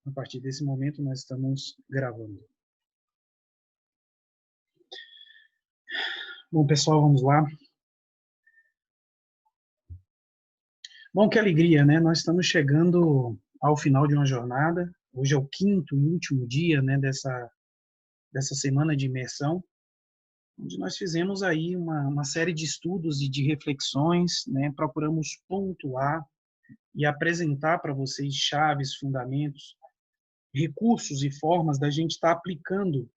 A partir desse momento, nós estamos gravando. Bom, pessoal, vamos lá. Bom, que alegria, né? Nós estamos chegando ao final de uma jornada. Hoje é o quinto e último dia, né, dessa semana de imersão, onde nós fizemos aí uma série de estudos e de reflexões, né? Procuramos pontuar e apresentar para vocês chaves, fundamentos, recursos e formas da gente estar aplicando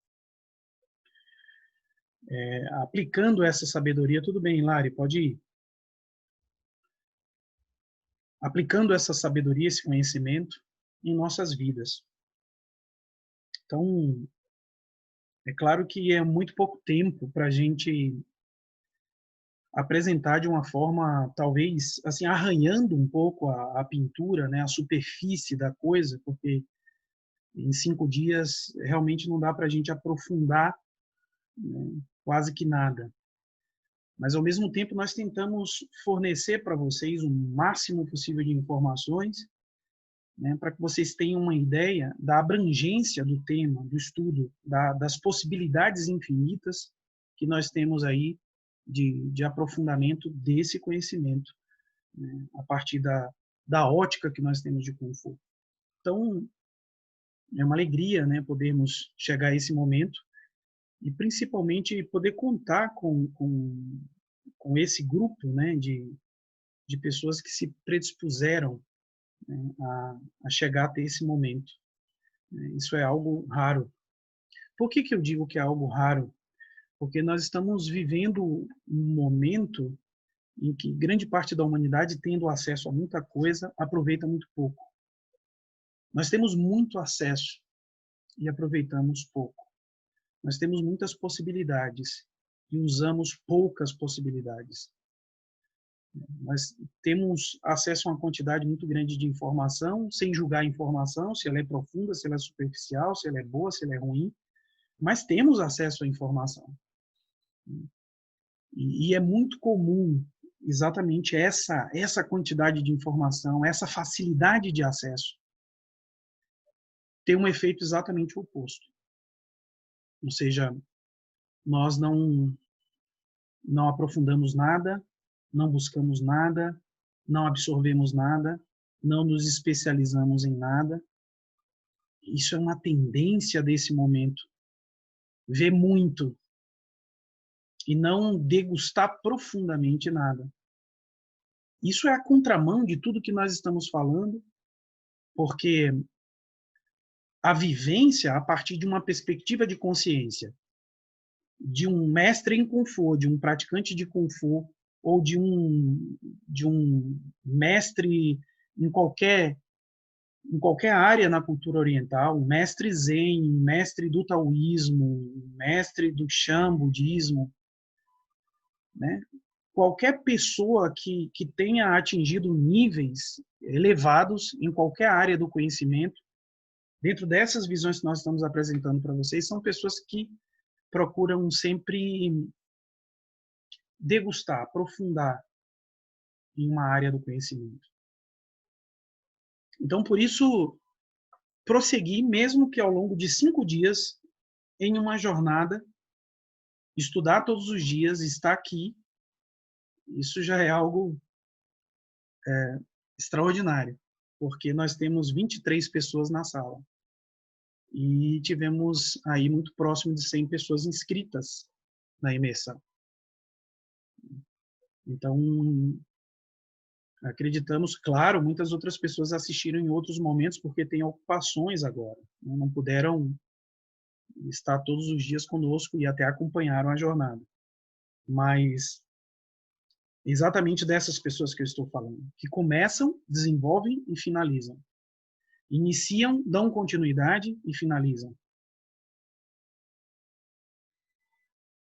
essa sabedoria. Tudo bem, Lari, pode ir. Aplicando essa sabedoria, esse conhecimento em nossas vidas. Então, é claro que é muito pouco tempo para a gente apresentar de uma forma, talvez, assim, arranhando um pouco a pintura, né, a superfície da coisa, porque em 5 dias realmente não dá para a gente aprofundar, né, quase que nada. Mas, ao mesmo tempo, nós tentamos fornecer para vocês o máximo possível de informações, né, para que vocês tenham uma ideia da abrangência do tema, do estudo, das possibilidades infinitas que nós temos aí de aprofundamento desse conhecimento, né, a partir da ótica que nós temos de Kung Fu. Então, é uma alegria, né, podermos chegar a esse momento e, principalmente, poder contar com esse grupo, né, de pessoas que se predispuseram, né, a chegar até esse momento. Isso é algo raro. Por que eu digo que é algo raro? Porque nós estamos vivendo um momento em que grande parte da humanidade, tendo acesso a muita coisa, aproveita muito pouco. Nós temos muito acesso e aproveitamos pouco. Nós temos muitas possibilidades e usamos poucas possibilidades. Nós temos acesso a uma quantidade muito grande de informação, sem julgar a informação, se ela é profunda, se ela é superficial, se ela é boa, se ela é ruim, mas temos acesso à informação. E é muito comum exatamente essa quantidade de informação, essa facilidade de acesso, ter um efeito exatamente oposto. Ou seja, nós não aprofundamos nada, não buscamos nada, não absorvemos nada, não nos especializamos em nada. Isso é uma tendência desse momento. Ver muito e não degustar profundamente nada. Isso é a contramão de tudo que nós estamos falando, porque a vivência, a partir de uma perspectiva de consciência, de um mestre em Kung Fu, de um praticante de Kung Fu, ou de um mestre em qualquer área na cultura oriental, um mestre zen, um mestre do taoísmo, um mestre do Shan budismo, né? Qualquer pessoa que tenha atingido níveis elevados em qualquer área do conhecimento, dentro dessas visões que nós estamos apresentando para vocês, são pessoas que procuram sempre degustar, aprofundar em uma área do conhecimento. Então, por isso, prosseguir, mesmo que ao longo de 5 dias, em uma jornada, estudar todos os dias, estar aqui, isso já é algo extraordinário, porque nós temos 23 pessoas na sala. E tivemos aí muito próximo de 100 pessoas inscritas na imersão. Então, acreditamos, claro, muitas outras pessoas assistiram em outros momentos porque têm ocupações agora, não puderam estar todos os dias conosco e até acompanharam a jornada. Mas exatamente dessas pessoas que eu estou falando, que começam, desenvolvem e finalizam. Iniciam, dão continuidade e finalizam.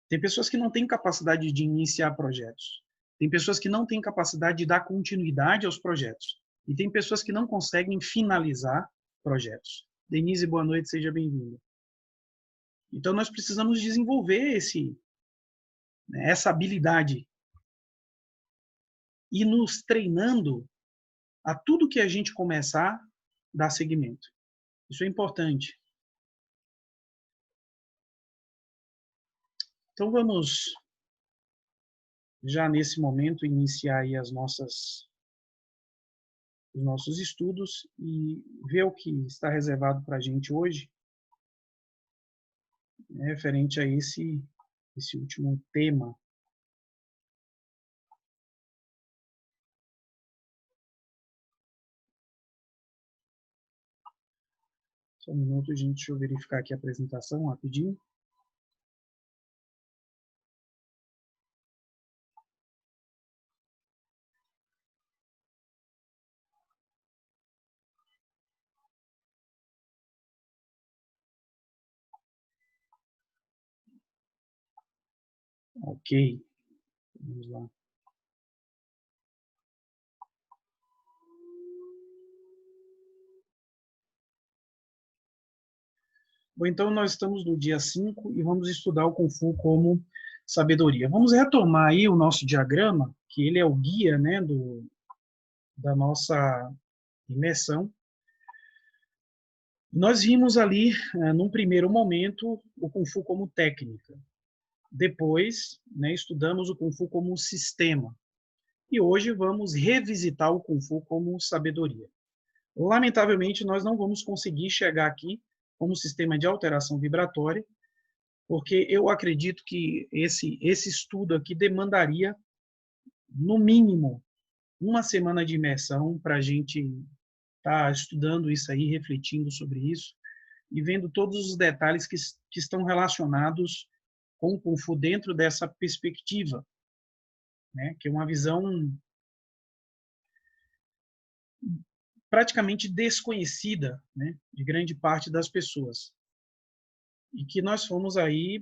Tem pessoas que não têm capacidade de iniciar projetos. Tem pessoas que não têm capacidade de dar continuidade aos projetos. E tem pessoas que não conseguem finalizar projetos. Denise, boa noite, seja bem-vinda. Então, nós precisamos desenvolver essa habilidade e nos treinando a tudo que a gente começar, dar seguimento. Isso é importante. Então, vamos já nesse momento iniciar aí os nossos estudos e ver o que está reservado para a gente hoje, né, referente a esse último tema. Só um minuto, gente, deixa eu verificar aqui a apresentação rapidinho. Ok, vamos lá. Bom, então nós estamos no dia 5 e vamos estudar o Kung Fu como sabedoria. Vamos retomar aí o nosso diagrama, que ele é o guia, né, da nossa imersão. Nós vimos ali, num primeiro momento, o Kung Fu como técnica. Depois, né, estudamos o Kung Fu como sistema. E hoje vamos revisitar o Kung Fu como sabedoria. Lamentavelmente, nós não vamos conseguir chegar aqui como sistema de alteração vibratória, porque eu acredito que esse estudo aqui demandaria, no mínimo, uma semana de imersão para a gente estar estudando isso aí, refletindo sobre isso e vendo todos os detalhes que estão relacionados com o Kung Fu dentro dessa perspectiva, né, que é uma visão praticamente desconhecida, né, de grande parte das pessoas. E que nós fomos aí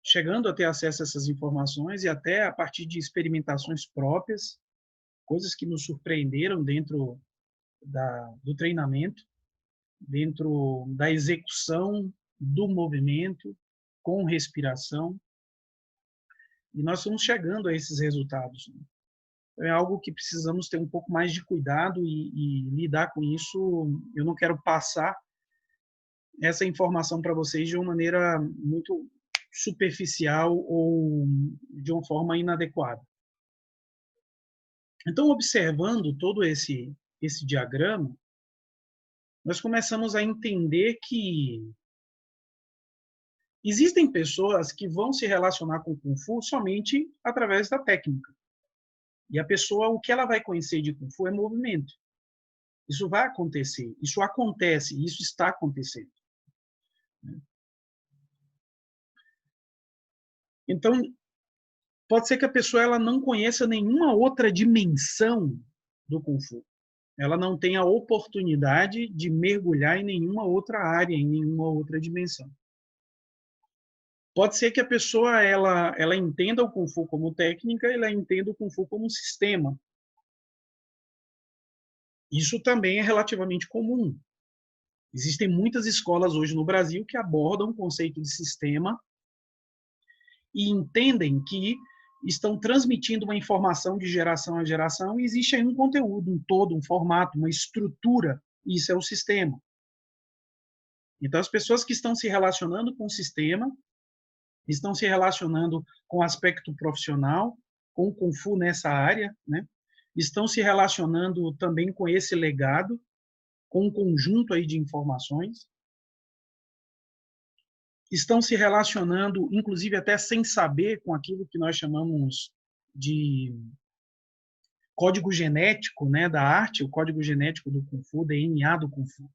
chegando a ter acesso a essas informações e até a partir de experimentações próprias, coisas que nos surpreenderam dentro do treinamento, dentro da execução do movimento, com respiração, e nós fomos chegando a esses resultados. É algo que precisamos ter um pouco mais de cuidado e lidar com isso. Eu não quero passar essa informação para vocês de uma maneira muito superficial ou de uma forma inadequada. Então, observando todo esse diagrama, nós começamos a entender que existem pessoas que vão se relacionar com o Kung Fu somente através da técnica. E a pessoa, o que ela vai conhecer de Kung Fu é movimento. Isso vai acontecer, isso acontece, isso está acontecendo. Então, pode ser que a pessoa ela não conheça nenhuma outra dimensão do Kung Fu. Ela não tenha a oportunidade de mergulhar em nenhuma outra área, em nenhuma outra dimensão. Pode ser que a pessoa ela entenda o Kung Fu como técnica, ela entenda o Kung Fu como sistema. Isso também é relativamente comum. Existem muitas escolas hoje no Brasil que abordam o conceito de sistema e entendem que estão transmitindo uma informação de geração a geração e existe aí um conteúdo, um todo, um formato, uma estrutura, e isso é o sistema. Então, as pessoas que estão se relacionando com o sistema, estão se relacionando com o aspecto profissional, com o Kung Fu nessa área, né? Estão se relacionando também com esse legado, com um conjunto aí de informações, estão se relacionando, inclusive até sem saber, com aquilo que nós chamamos de código genético, né, da arte, o código genético do Kung Fu, DNA do Kung Fu.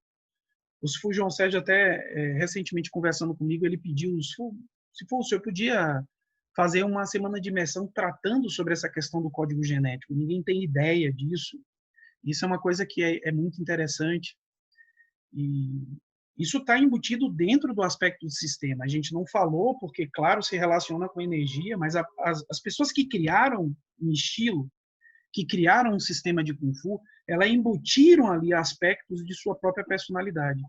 O Sifu João Sérgio até recentemente conversando comigo, ele pediu, se for o senhor podia fazer uma semana de imersão tratando sobre essa questão do código genético. Ninguém tem ideia disso. Isso é uma coisa que é muito interessante. E isso está embutido dentro do aspecto do sistema. A gente não falou porque, claro, se relaciona com energia, mas as pessoas que criaram um estilo, que criaram um sistema de Kung Fu, elas embutiram ali aspectos de sua própria personalidade.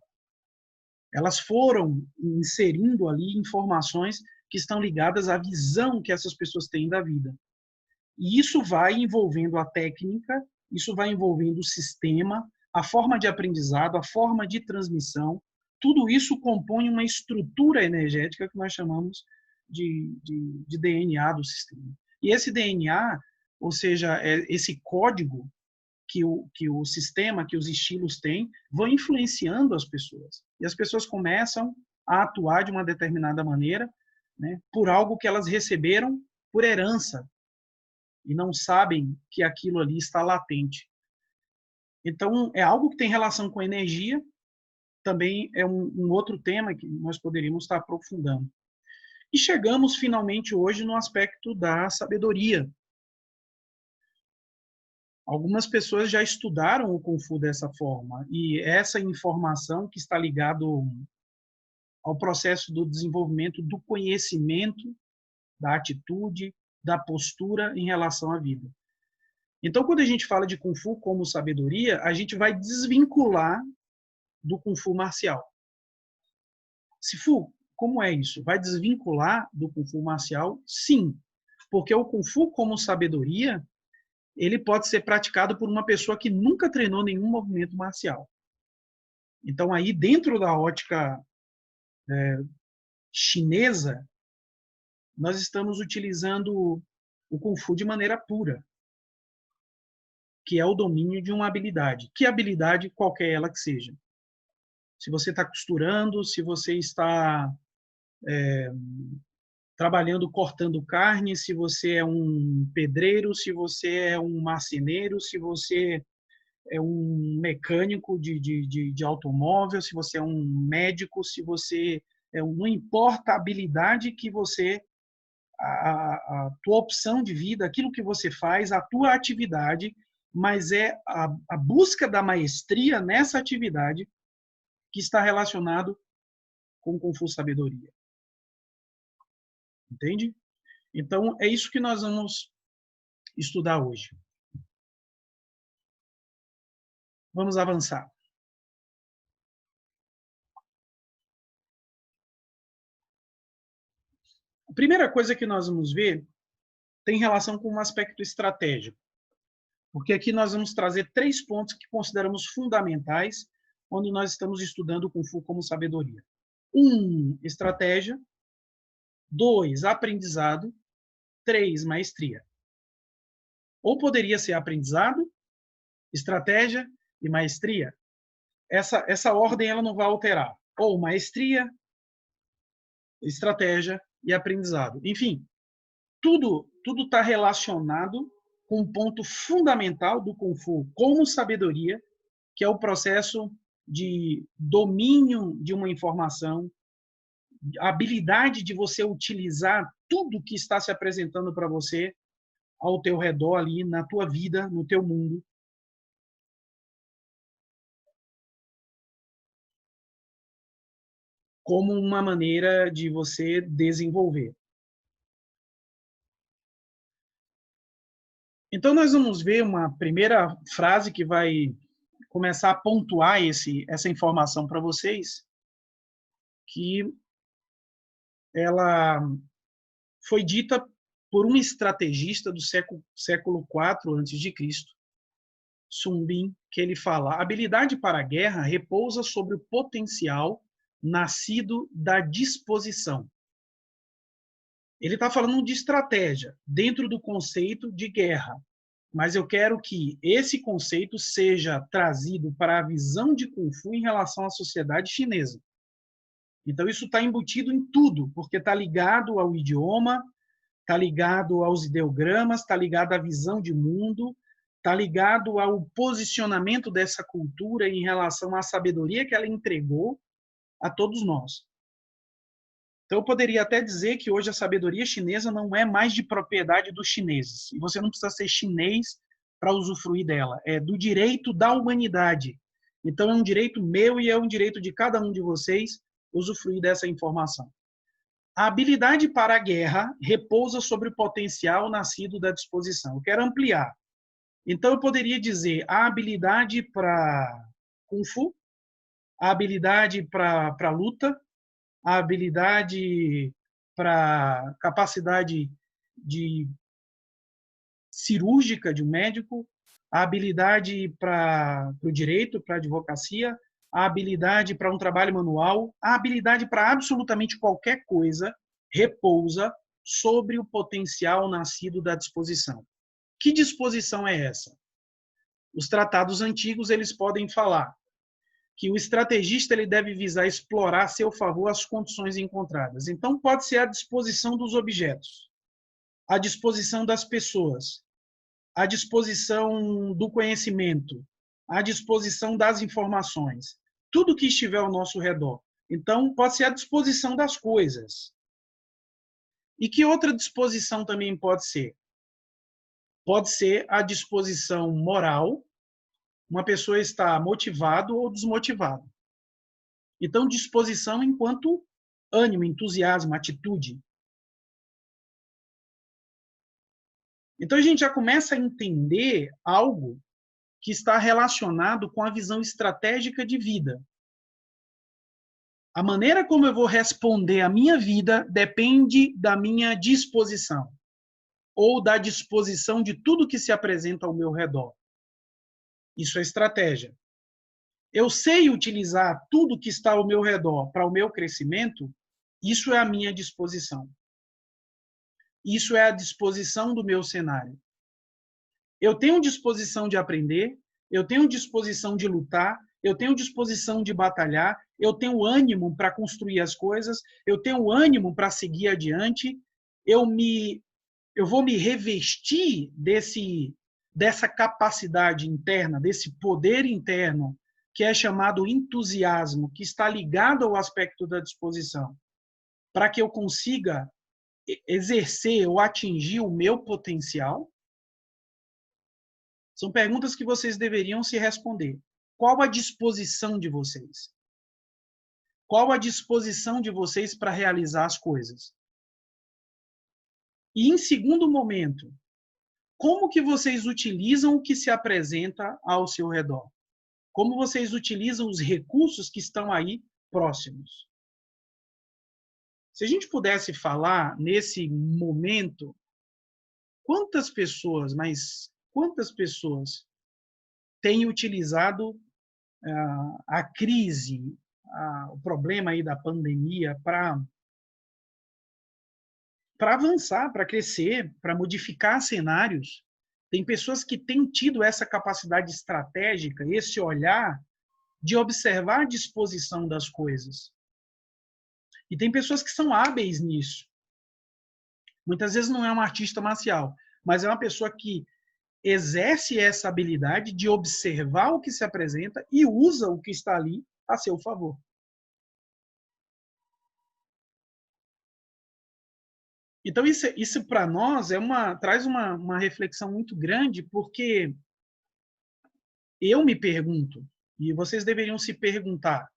Elas foram inserindo ali informações que estão ligadas à visão que essas pessoas têm da vida. E isso vai envolvendo a técnica, isso vai envolvendo o sistema, a forma de aprendizado, a forma de transmissão, tudo isso compõe uma estrutura energética que nós chamamos de DNA do sistema. E esse DNA, ou seja, esse código que o sistema, que os estilos têm, vão influenciando as pessoas. E as pessoas começam a atuar de uma determinada maneira, né, por algo que elas receberam por herança e não sabem que aquilo ali está latente. Então, é algo que tem relação com energia, também é um outro tema que nós poderíamos estar aprofundando. E chegamos finalmente hoje no aspecto da sabedoria. Algumas pessoas já estudaram o Kung Fu dessa forma, e essa informação que está ligado ao processo do desenvolvimento do conhecimento, da atitude, da postura em relação à vida. Então, quando a gente fala de Kung Fu como sabedoria, a gente vai desvincular do Kung Fu marcial. Sifu, como é isso? Vai desvincular do Kung Fu marcial? Sim, porque o Kung Fu como sabedoria, ele pode ser praticado por uma pessoa que nunca treinou nenhum movimento marcial. Então, aí, dentro da ótica chinesa, nós estamos utilizando o Kung Fu de maneira pura, que é o domínio de uma habilidade. Que habilidade, qualquer ela que seja. Se você está costurando, se você está trabalhando, cortando carne, se você é um pedreiro, se você é um marceneiro, se você é um mecânico de automóvel, se você é um médico, se você não importa a habilidade que você, a tua opção de vida, aquilo que você faz, a tua atividade, mas é a busca da maestria nessa atividade que está relacionado com Kung Fu sabedoria. Entende? Então, é isso que nós vamos estudar hoje. Vamos avançar. A primeira coisa que nós vamos ver tem relação com um aspecto estratégico, porque aqui nós vamos trazer 3 pontos que consideramos fundamentais quando nós estamos estudando o Kung Fu como sabedoria. 1, estratégia. 2, aprendizado. 3, maestria. Ou poderia ser aprendizado, estratégia e maestria. Essa ordem ela não vai alterar. Ou maestria, estratégia e aprendizado. Enfim, tudo está relacionado com um ponto fundamental do Kung Fu como sabedoria, que é o processo de domínio de uma informação, a habilidade de você utilizar tudo que está se apresentando para você ao teu redor ali, na tua vida, no teu mundo. Como uma maneira de você desenvolver. Então, nós vamos ver uma primeira frase que vai começar a pontuar essa informação para vocês, que ela foi dita por um estrategista do século IV a.C., Sun Bin, que ele fala: a habilidade para a guerra repousa sobre o potencial nascido da disposição. Ele está falando de estratégia dentro do conceito de guerra, mas eu quero que esse conceito seja trazido para a visão de Kung Fu em relação à sociedade chinesa. Então, isso está embutido em tudo, porque está ligado ao idioma, está ligado aos ideogramas, está ligado à visão de mundo, está ligado ao posicionamento dessa cultura em relação à sabedoria que ela entregou a todos nós. Então, eu poderia até dizer que hoje a sabedoria chinesa não é mais de propriedade dos chineses. E você não precisa ser chinês para usufruir dela. É do direito da humanidade. Então, é um direito meu e é um direito de cada um de vocês usufruir dessa informação. A habilidade para a guerra repousa sobre o potencial nascido da disposição. Eu quero ampliar. Então, eu poderia dizer a habilidade para Kung Fu, a habilidade para luta, a habilidade para capacidade de cirúrgica de um médico, a habilidade para o direito, para a advocacia, a habilidade para um trabalho manual, a habilidade para absolutamente qualquer coisa repousa sobre o potencial nascido da disposição. Que disposição é essa? Os tratados antigos eles podem falar que o estrategista ele deve visar explorar a seu favor as condições encontradas. Então, pode ser a disposição dos objetos, a disposição das pessoas, a disposição do conhecimento, a disposição das informações, tudo que estiver ao nosso redor. Então, pode ser a disposição das coisas. E que outra disposição também pode ser? Pode ser a disposição moral, uma pessoa está motivado ou desmotivado. Então, disposição enquanto ânimo, entusiasmo, atitude. Então, a gente já começa a entender algo que está relacionado com a visão estratégica de vida. A maneira como eu vou responder à minha vida depende da minha disposição, ou da disposição de tudo que se apresenta ao meu redor. Isso é estratégia. Eu sei utilizar tudo que está ao meu redor para o meu crescimento, isso é a minha disposição. Isso é a disposição do meu cenário. Eu tenho disposição de aprender, eu tenho disposição de lutar, eu tenho disposição de batalhar, eu tenho ânimo para construir as coisas, eu tenho ânimo para seguir adiante, eu vou me revestir dessa capacidade interna, desse poder interno, que é chamado entusiasmo, que está ligado ao aspecto da disposição, para que eu consiga exercer ou atingir o meu potencial? São perguntas que vocês deveriam se responder. Qual a disposição de vocês? Qual a disposição de vocês para realizar as coisas? E, em segundo momento, como que vocês utilizam o que se apresenta ao seu redor? Como vocês utilizam os recursos que estão aí próximos? Se a gente pudesse falar nesse momento, quantas pessoas têm utilizado a crise, o problema aí da pandemia para avançar, para crescer, para modificar cenários? Tem pessoas que têm tido essa capacidade estratégica, esse olhar de observar a disposição das coisas. E tem pessoas que são hábeis nisso. Muitas vezes não é um artista marcial, mas é uma pessoa que exerce essa habilidade de observar o que se apresenta e usa o que está ali a seu favor. Então, isso para nós traz uma reflexão muito grande, porque eu me pergunto, e vocês deveriam se perguntar,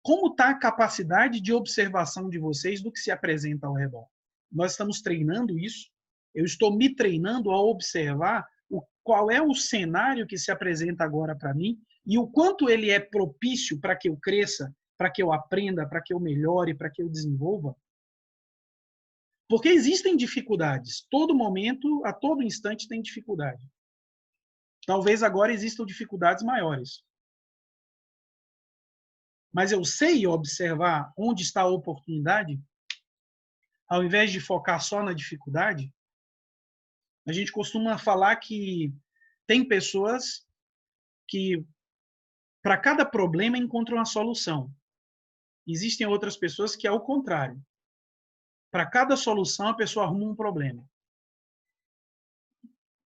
como está a capacidade de observação de vocês do que se apresenta ao redor? Nós estamos treinando isso. Eu estou me treinando a observar qual é o cenário que se apresenta agora para mim e o quanto ele é propício para que eu cresça, para que eu aprenda, para que eu melhore, para que eu desenvolva. Porque existem dificuldades. Todo momento, a todo instante, tem dificuldade. Talvez agora existam dificuldades maiores. Mas eu sei observar onde está a oportunidade, ao invés de focar só na dificuldade. A gente costuma falar que tem pessoas que, para cada problema, encontram uma solução. Existem outras pessoas que é o contrário. Para cada solução, a pessoa arruma um problema.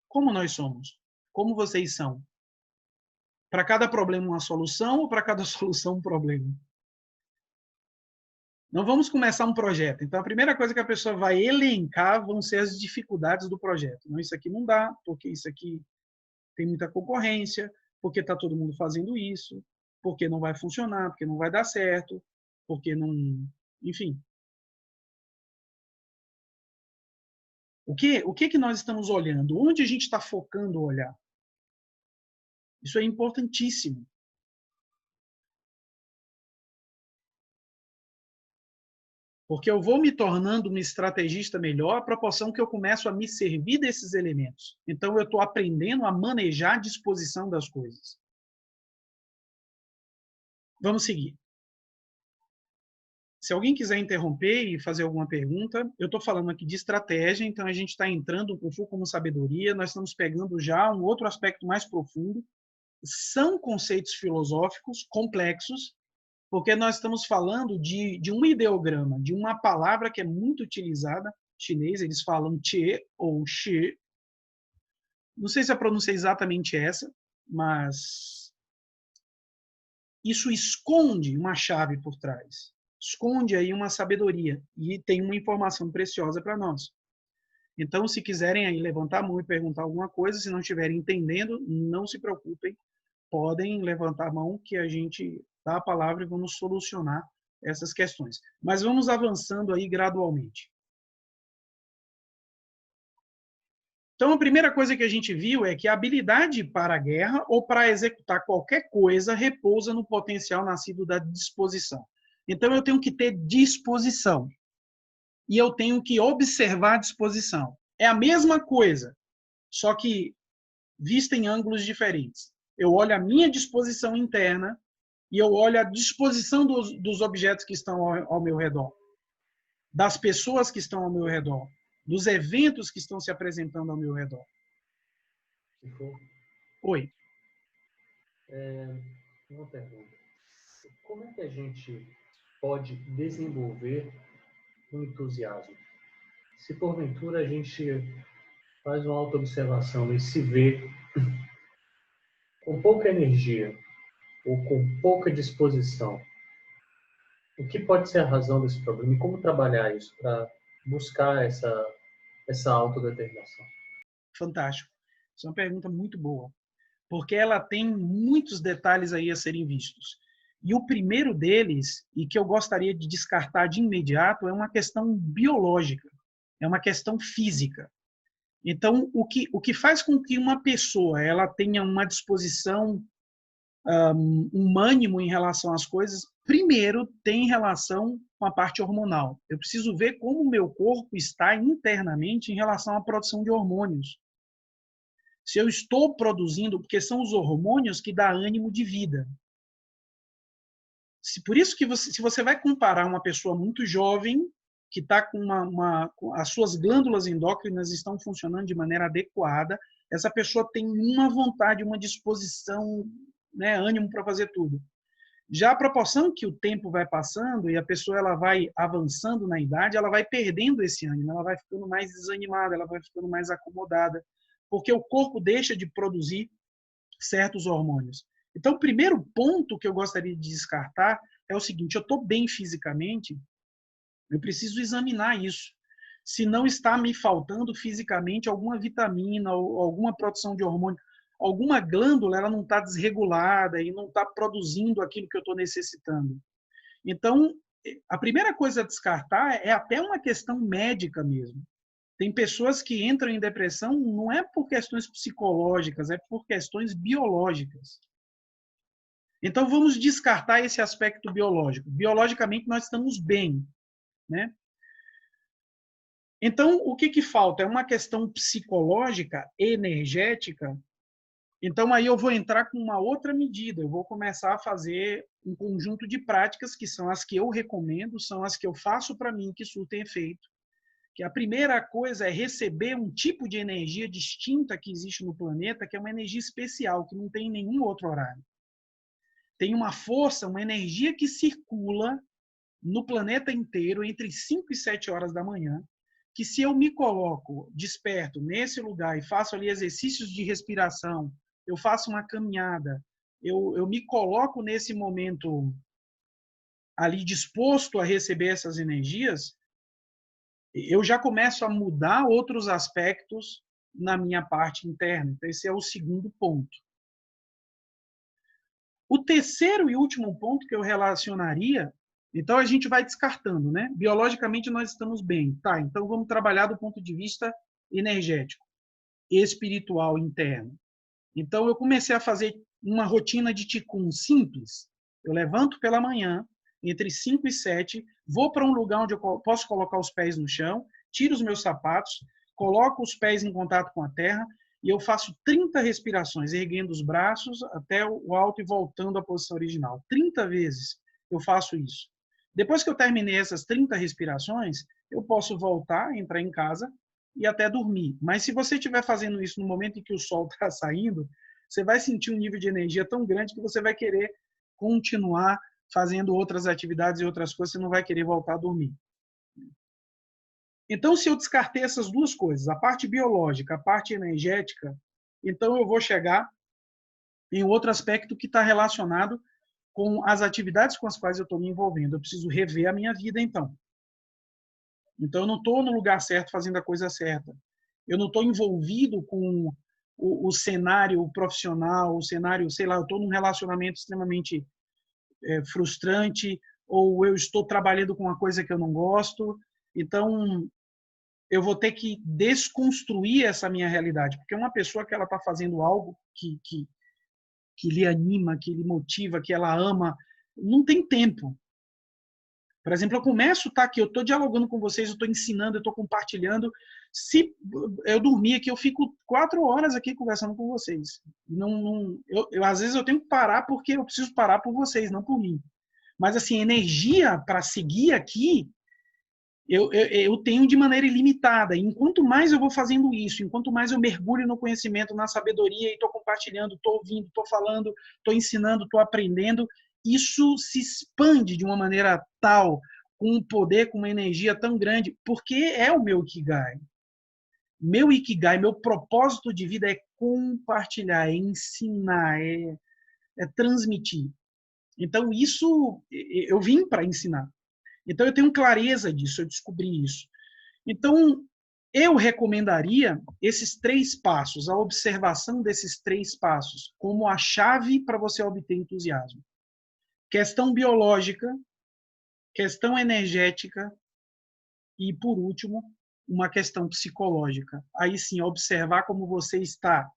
Como nós somos? Como vocês são? Para cada problema, uma solução ou para cada solução, um problema? Não vamos começar um projeto. Então, a primeira coisa que a pessoa vai elencar vão ser as dificuldades do projeto. Não, isso aqui não dá, porque isso aqui tem muita concorrência, porque está todo mundo fazendo isso, porque não vai funcionar, porque não vai dar certo, porque não... Enfim. O que nós estamos olhando? Onde a gente está focando o olhar? Isso é importantíssimo. Porque eu vou me tornando um estrategista melhor à proporção que eu começo a me servir desses elementos. Então, eu estou aprendendo a manejar a disposição das coisas. Vamos seguir. Se alguém quiser interromper e fazer alguma pergunta, eu estou falando aqui de estratégia, então a gente está entrando no Fu como sabedoria, nós estamos pegando já um outro aspecto mais profundo. São conceitos filosóficos complexos, porque nós estamos falando de um ideograma, de uma palavra que é muito utilizada, chinês, eles falam che ou shi. Não sei se a pronúncia é exatamente essa, mas isso esconde uma chave por trás. Esconde aí uma sabedoria e tem uma informação preciosa para nós. Então, se quiserem aí levantar a mão e perguntar alguma coisa, se não estiverem entendendo, não se preocupem, podem levantar a mão que a gente dá a palavra e vamos solucionar essas questões. Mas vamos avançando aí gradualmente. Então, a primeira coisa que a gente viu é que a habilidade para a guerra ou para executar qualquer coisa repousa no potencial nascido da disposição. Então, eu tenho que ter disposição. E eu tenho que observar a disposição. É a mesma coisa, só que vista em ângulos diferentes. Eu olho a minha disposição interna e eu olho a disposição dos objetos que estão ao meu redor, das pessoas que estão ao meu redor, dos eventos que estão se apresentando ao meu redor. Oi. Uma pergunta. Como é que a gente pode desenvolver um entusiasmo? Se porventura a gente faz uma autoobservação e se vê com pouca energia ou com pouca disposição, o que pode ser a razão desse problema e como trabalhar isso para buscar essa autodeterminação? Fantástico. Isso é uma pergunta muito boa, porque ela tem muitos detalhes aí a serem vistos. E o primeiro deles, e que eu gostaria de descartar de imediato, é uma questão biológica, é uma questão física. Então, o que faz com que uma pessoa ela tenha uma disposição, um ânimo em relação às coisas, primeiro tem relação com a parte hormonal. Eu preciso ver como o meu corpo está internamente em relação à produção de hormônios. Se eu estou produzindo, porque são os hormônios que dão ânimo de vida. Por isso que se você vai comparar uma pessoa muito jovem, que está com as suas glândulas endócrinas estão funcionando de maneira adequada, essa pessoa tem uma vontade, uma disposição, né, ânimo para fazer tudo. Já a proporção que o tempo vai passando e a pessoa ela vai avançando na idade, ela vai perdendo esse ânimo, ela vai ficando mais desanimada, ela vai ficando mais acomodada, porque o corpo deixa de produzir certos hormônios. Então, o primeiro ponto que eu gostaria de descartar é o seguinte: eu estou bem fisicamente, eu preciso examinar isso. Se não está me faltando fisicamente alguma vitamina ou alguma produção de hormônio, alguma glândula ela não está desregulada e não está produzindo aquilo que eu estou necessitando. Então, a primeira coisa a descartar é até uma questão médica mesmo. Tem pessoas que entram em depressão não é por questões psicológicas, é por questões biológicas. Então, vamos descartar esse aspecto biológico. Biologicamente, nós estamos bem, né? Então, o que falta? É uma questão psicológica, energética. Então, aí eu vou entrar com uma outra medida. Eu vou começar a fazer um conjunto de práticas que são as que eu recomendo, são as que eu faço para mim, que surtem efeito. Que a primeira coisa é receber um tipo de energia distinta que existe no planeta, que é uma energia especial, que não tem em nenhum outro horário. Tem uma força, uma energia que circula no planeta inteiro entre 5 e 7 horas da manhã, que se eu me coloco desperto nesse lugar e faço ali exercícios de respiração, eu faço uma caminhada, eu me coloco nesse momento ali disposto a receber essas energias, eu já começo a mudar outros aspectos na minha parte interna. Então, esse é o segundo ponto. O terceiro e último ponto que eu relacionaria, então a gente vai descartando, né? Biologicamente nós estamos bem. Tá, então vamos trabalhar do ponto de vista energético, espiritual, interno. Então eu comecei a fazer uma rotina de Qigong simples. Eu levanto pela manhã, entre 5 e 7, vou para um lugar onde eu posso colocar os pés no chão, tiro os meus sapatos, coloco os pés em contato com a terra e eu faço 30 respirações, erguendo os braços até o alto e voltando à posição original. 30 vezes eu faço isso. Depois que eu terminei essas 30 respirações, eu posso voltar, entrar em casa e até dormir. Mas se você estiver fazendo isso no momento em que o sol está saindo, você vai sentir um nível de energia tão grande que você vai querer continuar fazendo outras atividades e outras coisas, você não vai querer voltar a dormir. Então, se eu descartei essas duas coisas, a parte biológica, a parte energética, então eu vou chegar em outro aspecto que está relacionado com as atividades com as quais eu estou me envolvendo. Eu preciso rever a minha vida, então. Então, eu não estou no lugar certo fazendo a coisa certa. Eu não estou envolvido com o cenário profissional, o cenário, sei lá, eu estou num relacionamento extremamente frustrante, ou eu estou trabalhando com uma coisa que eu não gosto. Então, eu vou ter que desconstruir essa minha realidade, porque uma pessoa que ela está fazendo algo que lhe anima, que lhe motiva, que ela ama, não tem tempo. Por exemplo, eu começo, tá aqui, eu estou dialogando com vocês, eu estou ensinando, eu estou compartilhando. Se eu dormir aqui, eu fico 4 horas aqui conversando com vocês. Às vezes eu tenho que parar porque eu preciso parar por vocês, não por mim. Mas assim, energia para seguir aqui, eu tenho de maneira ilimitada. E enquanto mais eu vou fazendo isso, enquanto mais eu mergulho no conhecimento, na sabedoria, e estou compartilhando, estou ouvindo, estou falando, estou ensinando, estou aprendendo, isso se expande de uma maneira tal, com um poder, com uma energia tão grande, porque é o meu Ikigai. Meu Ikigai, meu propósito de vida é compartilhar, é ensinar, é transmitir. Então, isso eu vim para ensinar. Então, eu tenho clareza disso, eu descobri isso. Então, eu recomendaria esses 3 passos, a observação desses 3 passos, como a chave para você obter entusiasmo. Questão biológica, questão energética e, por último, uma questão psicológica. Aí sim, observar como você está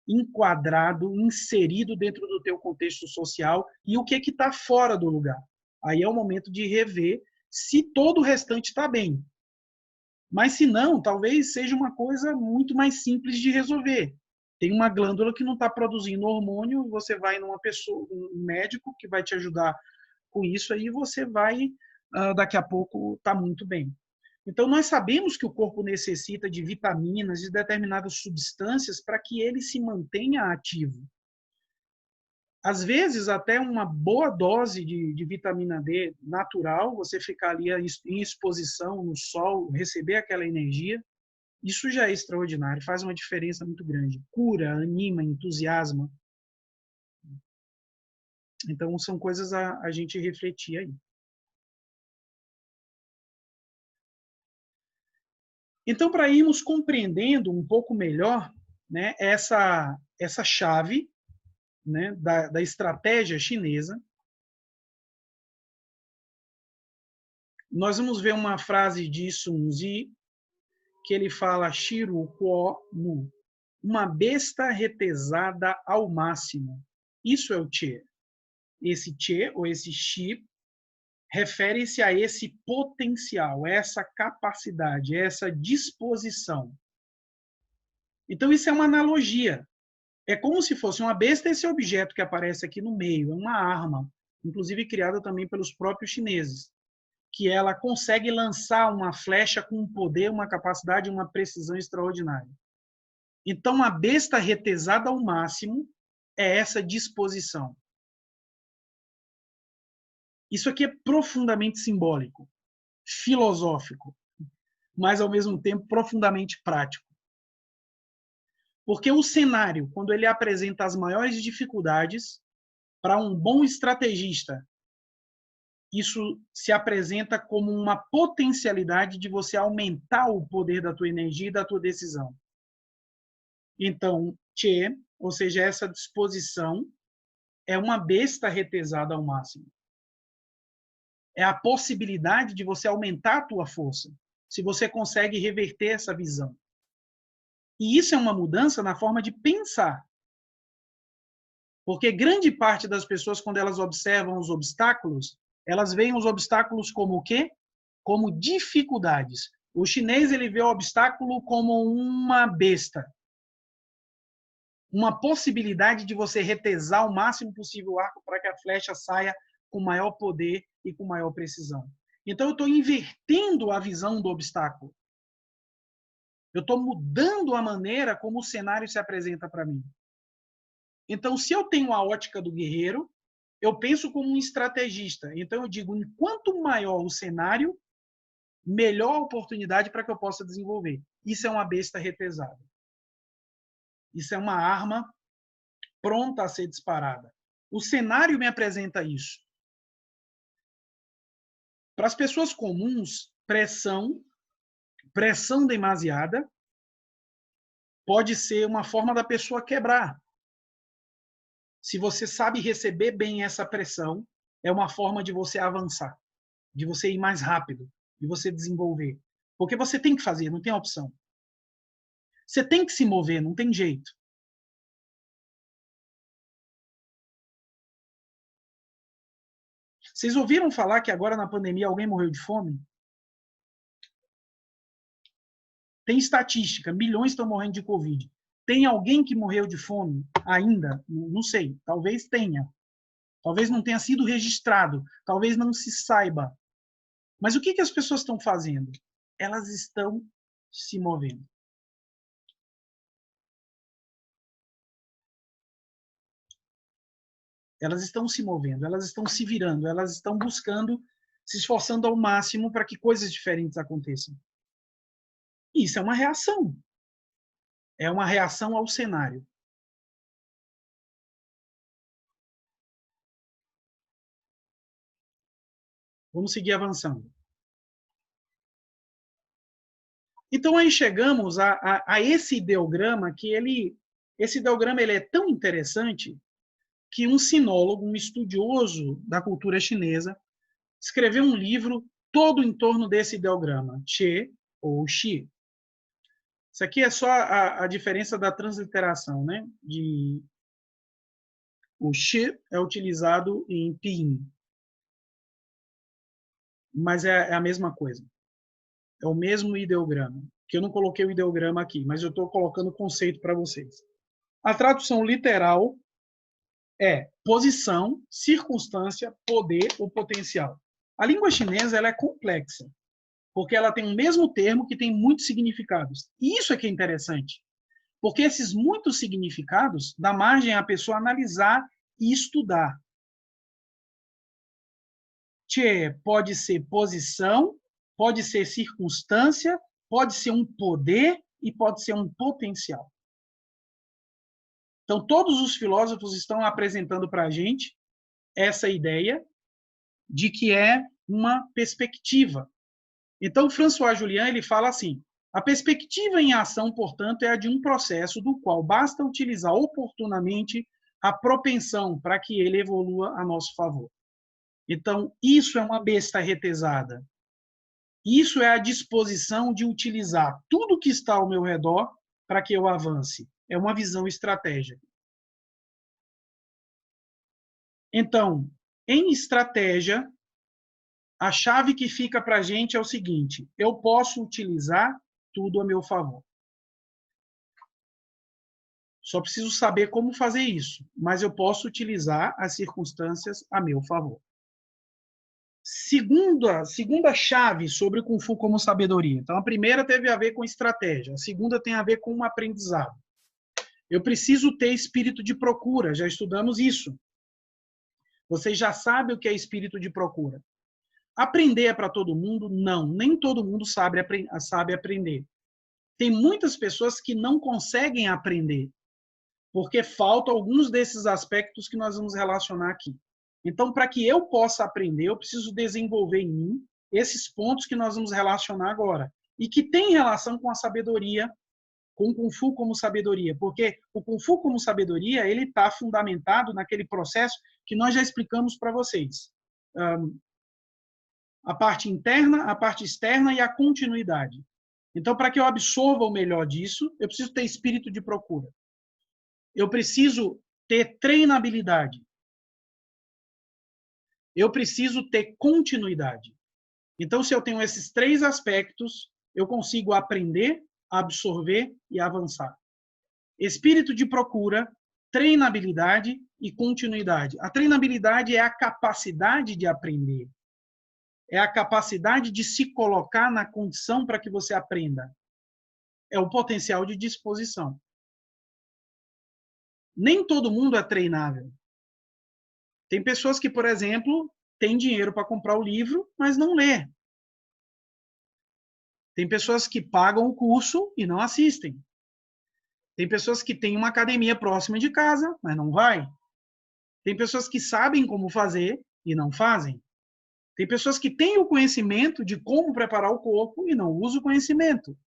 enquadrado, inserido dentro do teu contexto social e o que está fora do lugar. Aí é o momento de rever se todo o restante está bem. Mas se não, talvez seja uma coisa muito mais simples de resolver. Tem uma glândula que não está produzindo hormônio, você vai numa pessoa, um médico que vai te ajudar com isso, aí você vai, daqui a pouco, estar muito bem. Então, nós sabemos que o corpo necessita de vitaminas, de determinadas substâncias para que ele se mantenha ativo. Às vezes, até uma boa dose de vitamina D natural, você ficar ali em exposição no sol, receber aquela energia, isso já é extraordinário, faz uma diferença muito grande. Cura, anima, entusiasma. Então, são coisas a gente refletir aí. Então, para irmos compreendendo um pouco melhor, né, essa chave, né, da estratégia chinesa, nós vamos ver uma frase de Sun Tzu, que ele fala Shiru Kuo Mu, uma besta retesada ao máximo. Isso é o Che. Esse Che, ou esse Shi, refere-se a esse potencial, essa capacidade, essa disposição. Então, isso é uma analogia. É como se fosse uma besta esse objeto que aparece aqui no meio, é uma arma, inclusive criada também pelos próprios chineses, que ela consegue lançar uma flecha com um poder, uma capacidade, uma precisão extraordinária. Então, a besta retesada ao máximo é essa disposição. Isso aqui é profundamente simbólico, filosófico, mas, ao mesmo tempo, profundamente prático. Porque o cenário, quando ele apresenta as maiores dificuldades, para um bom estrategista, isso se apresenta como uma potencialidade de você aumentar o poder da tua energia e da tua decisão. Então, Che, ou seja, essa disposição, é uma besta retesada ao máximo. É a possibilidade de você aumentar a tua força, se você consegue reverter essa visão. E isso é uma mudança na forma de pensar. Porque grande parte das pessoas, quando elas observam os obstáculos, Elas veem os obstáculos como o quê? Como dificuldades. O chinês, ele vê o obstáculo como uma besta. Uma possibilidade de você retesar o máximo possível o arco para que a flecha saia com maior poder e com maior precisão. Então, eu estou invertendo a visão do obstáculo. Eu estou mudando a maneira como o cenário se apresenta para mim. Então, se eu tenho a ótica do guerreiro, eu penso como um estrategista. Então, eu digo, enquanto maior o cenário, melhor a oportunidade para que eu possa desenvolver. Isso é uma besta retesada. Isso é uma arma pronta a ser disparada. O cenário me apresenta isso. Para as pessoas comuns, pressão demasiada pode ser uma forma da pessoa quebrar. Se você sabe receber bem essa pressão, é uma forma de você avançar, de você ir mais rápido, de você desenvolver. Porque você tem que fazer, não tem opção. Você tem que se mover, não tem jeito. Vocês ouviram falar que agora na pandemia alguém morreu de fome? Tem estatística, milhões estão morrendo de Covid. Tem alguém que morreu de fome ainda? Não sei, talvez tenha. Talvez não tenha sido registrado, talvez não se saiba. Mas o que as pessoas estão fazendo? Elas estão se movendo. Elas estão se movendo, elas estão se virando, elas estão buscando, se esforçando ao máximo para que coisas diferentes aconteçam. Isso é uma reação. É uma reação ao cenário. Vamos seguir avançando. Então, aí chegamos a esse ideograma, que esse ideograma ele é tão interessante que um sinólogo, um estudioso da cultura chinesa, escreveu um livro todo em torno desse ideograma, Che ou Xi. Isso aqui é só a diferença da transliteração, né? O Xi é utilizado em pinyin, mas é a mesma coisa. É o mesmo ideograma, que eu não coloquei o ideograma aqui, mas eu estou colocando o conceito para vocês. A tradução literal é posição, circunstância, poder ou potencial. A língua chinesa ela é complexa, porque ela tem o mesmo termo que tem muitos significados. E isso é que é interessante, porque esses muitos significados dá margem à pessoa analisar e estudar. Che pode ser posição, pode ser circunstância, pode ser um poder e pode ser um potencial. Então, todos os filósofos estão apresentando para a gente essa ideia de que é uma perspectiva. Então, François Julian ele fala assim: a perspectiva em ação, portanto, é a de um processo do qual basta utilizar oportunamente a propensão para que ele evolua a nosso favor. Então, isso é uma besta retesada. Isso é a disposição de utilizar tudo que está ao meu redor para que eu avance. É uma visão estratégica. Então, em estratégia, a chave que fica para a gente é o seguinte: eu posso utilizar tudo a meu favor. Só preciso saber como fazer isso, mas eu posso utilizar as circunstâncias a meu favor. Segunda chave sobre o Kung Fu como sabedoria. Então, a primeira teve a ver com estratégia, a segunda tem a ver com um aprendizado. Eu preciso ter espírito de procura, já estudamos isso. Vocês já sabem o que é espírito de procura. Aprender é para todo mundo? Não, nem todo mundo sabe aprender. Tem muitas pessoas que não conseguem aprender, porque faltam alguns desses aspectos que nós vamos relacionar aqui. Então, para que eu possa aprender, eu preciso desenvolver em mim esses pontos que nós vamos relacionar agora, e que tem relação com a sabedoria, com o Kung Fu como sabedoria, porque o Kung Fu como sabedoria ele está fundamentado naquele processo que nós já explicamos para vocês. A parte interna, a parte externa e a continuidade. Então, para que eu absorva o melhor disso, eu preciso ter espírito de procura. Eu preciso ter treinabilidade. eu preciso ter continuidade. Então, se eu tenho esses 3 aspectos, eu consigo aprender, absorver e avançar. Espírito de procura, treinabilidade e continuidade. A treinabilidade é a capacidade de aprender. É a capacidade de se colocar na condição para que você aprenda. É o potencial de disposição. Nem todo mundo é treinável. Tem pessoas que, por exemplo, têm dinheiro para comprar o livro, mas não lê. Tem pessoas que pagam o curso e não assistem. Tem pessoas que têm uma academia próxima de casa, mas não vai. Tem pessoas que sabem como fazer e não fazem. Tem pessoas que têm o conhecimento de como preparar o corpo e não usam o conhecimento.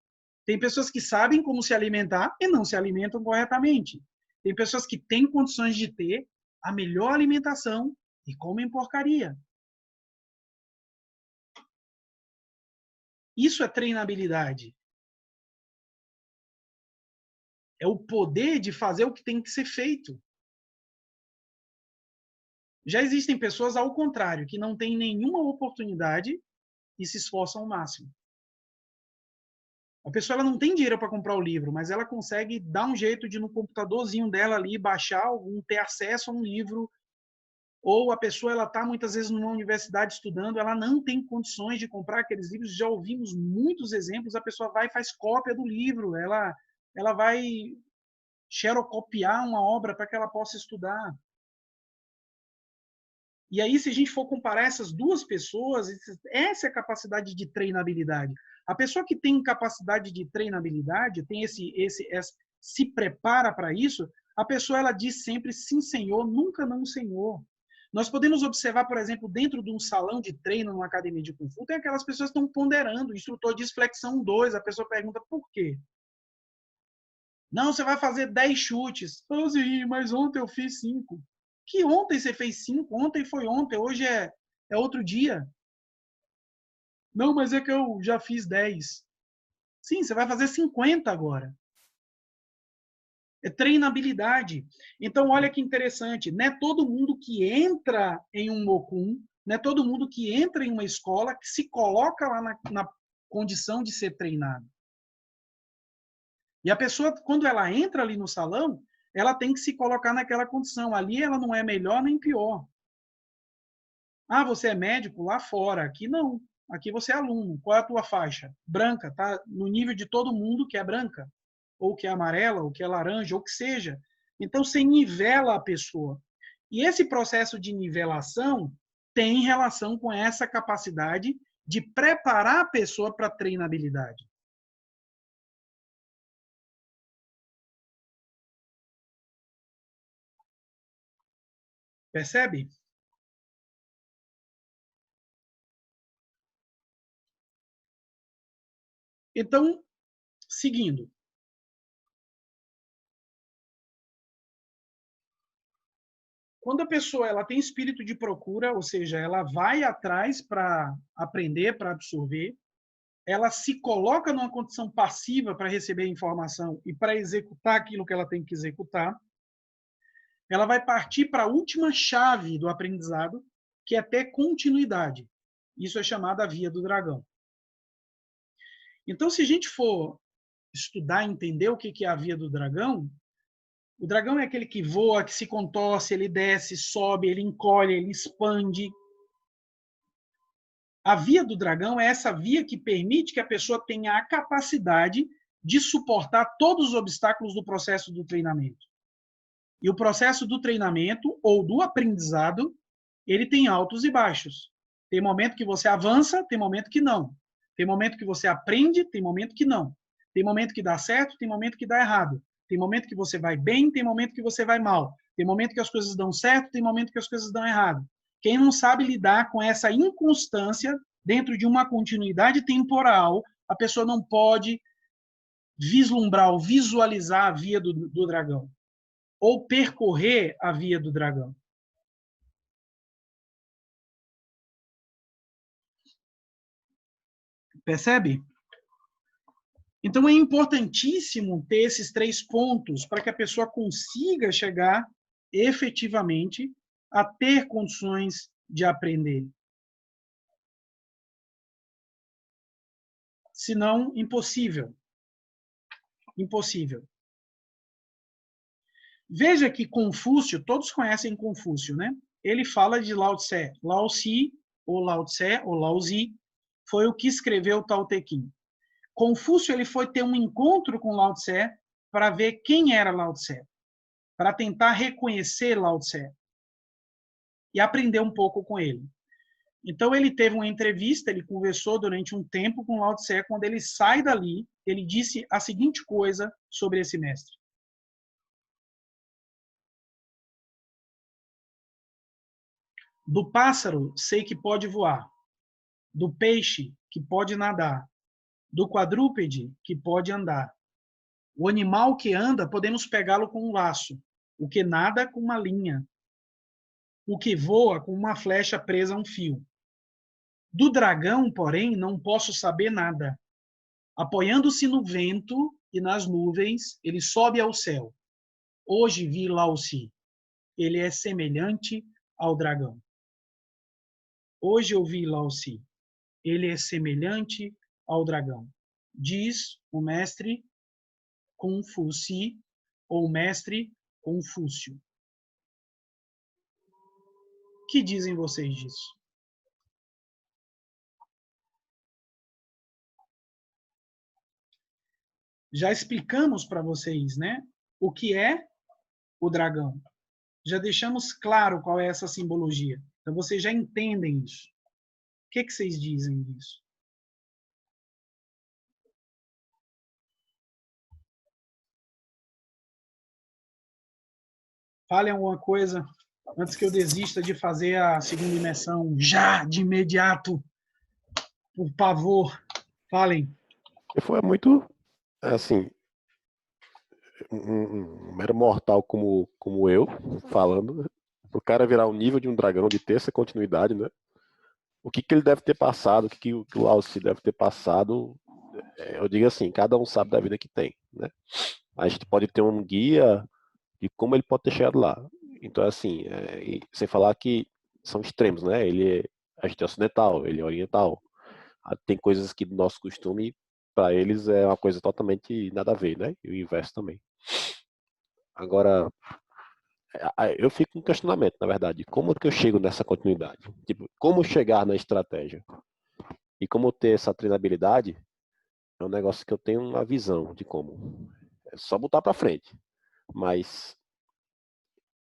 Tem pessoas que sabem como se alimentar e não se alimentam corretamente. Tem pessoas que têm condições de ter a melhor alimentação e comem porcaria. Isso é treinabilidade. É o poder de fazer o que tem que ser feito. Já existem pessoas, ao contrário, que não têm nenhuma oportunidade e se esforçam ao máximo. A pessoa ela não tem dinheiro para comprar o livro, mas ela consegue dar um jeito de, no computadorzinho dela ali, baixar algum, ter acesso a um livro. Ou a pessoa ela está muitas vezes numa universidade estudando, ela não tem condições de comprar aqueles livros. Já ouvimos muitos exemplos, a pessoa vai e faz cópia do livro, ela vai xerocopiar uma obra para que ela possa estudar. E aí, se a gente for comparar essas duas pessoas, essa é a capacidade de treinabilidade. A pessoa que tem capacidade de treinabilidade, tem se prepara para isso, a pessoa ela diz sempre sim, senhor, nunca não, senhor. Nós podemos observar, por exemplo, dentro de um salão de treino, numa academia de Kung Fu, tem aquelas pessoas que estão ponderando. O instrutor diz flexão 2, a pessoa pergunta por quê? Não, você vai fazer 10 chutes. Sim, mas ontem eu fiz 5. Que ontem você fez 5? Ontem foi ontem, hoje é outro dia. Não, mas é que eu já fiz 10. Sim, você vai fazer 50 agora. É treinabilidade. Então, olha que interessante. Não é todo mundo que entra em um Mokun, não é todo mundo que entra em uma escola que se coloca lá na condição de ser treinado. E a pessoa, quando ela entra ali no salão, ela tem que se colocar naquela condição. Ali ela não é melhor nem pior. Ah, você é médico lá fora. Aqui não. Aqui você é aluno. Qual é a tua faixa? Branca, tá no nível de todo mundo que é branca, ou que é amarela, ou que é laranja, ou que seja. Então você nivela a pessoa. E esse processo de nivelação tem relação com essa capacidade de preparar a pessoa para a treinabilidade. Percebe? Então, seguindo. Quando a pessoa ela tem espírito de procura, ou seja, ela vai atrás para aprender, para absorver, ela se coloca numa condição passiva para receber informação e para executar aquilo que ela tem que executar, ela vai partir para a última chave do aprendizado, que é ter continuidade. Isso é chamada via do dragão. Então, se a gente for estudar, entender o que é a via do dragão, o dragão é aquele que voa, que se contorce, ele desce, sobe, ele encolhe, ele expande. A via do dragão é essa via que permite que a pessoa tenha a capacidade de suportar todos os obstáculos do processo do treinamento. E o processo do treinamento ou do aprendizado, ele tem altos e baixos. Tem momento que você avança, tem momento que não. Tem momento que você aprende, tem momento que não. Tem momento que dá certo, tem momento que dá errado. Tem momento que você vai bem, tem momento que você vai mal. Tem momento que as coisas dão certo, tem momento que as coisas dão errado. Quem não sabe lidar com essa inconstância dentro de uma continuidade temporal, a pessoa não pode vislumbrar ou visualizar a via do dragão ou percorrer a via do dragão. Percebe? Então é importantíssimo ter esses 3 pontos para que a pessoa consiga chegar efetivamente a ter condições de aprender. Senão, impossível. Impossível. Veja que Confúcio, todos conhecem Confúcio, né? Ele fala de Lao Tse. Lao Tse, ou Lao Tse, ou Lao Zi, foi o que escreveu o Tao Te Ching. Confúcio ele foi ter um encontro com Lao Tse para ver quem era Lao Tse, para tentar reconhecer Lao Tse e aprender um pouco com ele. Então ele teve uma entrevista, ele conversou durante um tempo com Lao Tse. Quando ele sai dali, ele disse a seguinte coisa sobre esse mestre: do pássaro sei que pode voar, do peixe que pode nadar, do quadrúpede que pode andar. O animal que anda, podemos pegá-lo com um laço, o que nada com uma linha, o que voa com uma flecha presa a um fio. Do dragão, porém, não posso saber nada. Apoiando-se no vento e nas nuvens, ele sobe ao céu. Hoje vi Lao Tse. Ele é semelhante ao dragão. Hoje eu vi Lao Tse. Ele é semelhante ao dragão. Diz o mestre Confúcio, ou mestre Confúcio. O que dizem vocês disso? Já explicamos para vocês, né, o que é o dragão. Já deixamos claro qual é essa simbologia. Então vocês já entendem isso. O que vocês dizem disso? Falem alguma coisa antes que eu desista de fazer a segunda imersão já, de imediato. Por favor, falem. Foi muito, assim, um mero mortal como eu, falando, o cara virar o nível de um dragão, de ter essa continuidade, né? O que ele deve ter passado, o que o Lao Tse deve ter passado, eu digo assim, cada um sabe da vida que tem, né? A gente pode ter um guia de como ele pode ter chegado lá. Então, assim, sem falar que são extremos, né? A gente é ocidental, ele é oriental. Tem coisas que do nosso costume, para eles, é uma coisa totalmente nada a ver, né? E o inverso também. Agora, eu fico com um questionamento, na verdade. Como que eu chego nessa continuidade? Tipo, como chegar na estratégia? E como ter essa treinabilidade é um negócio que eu tenho uma visão de como. É só botar para frente. Mas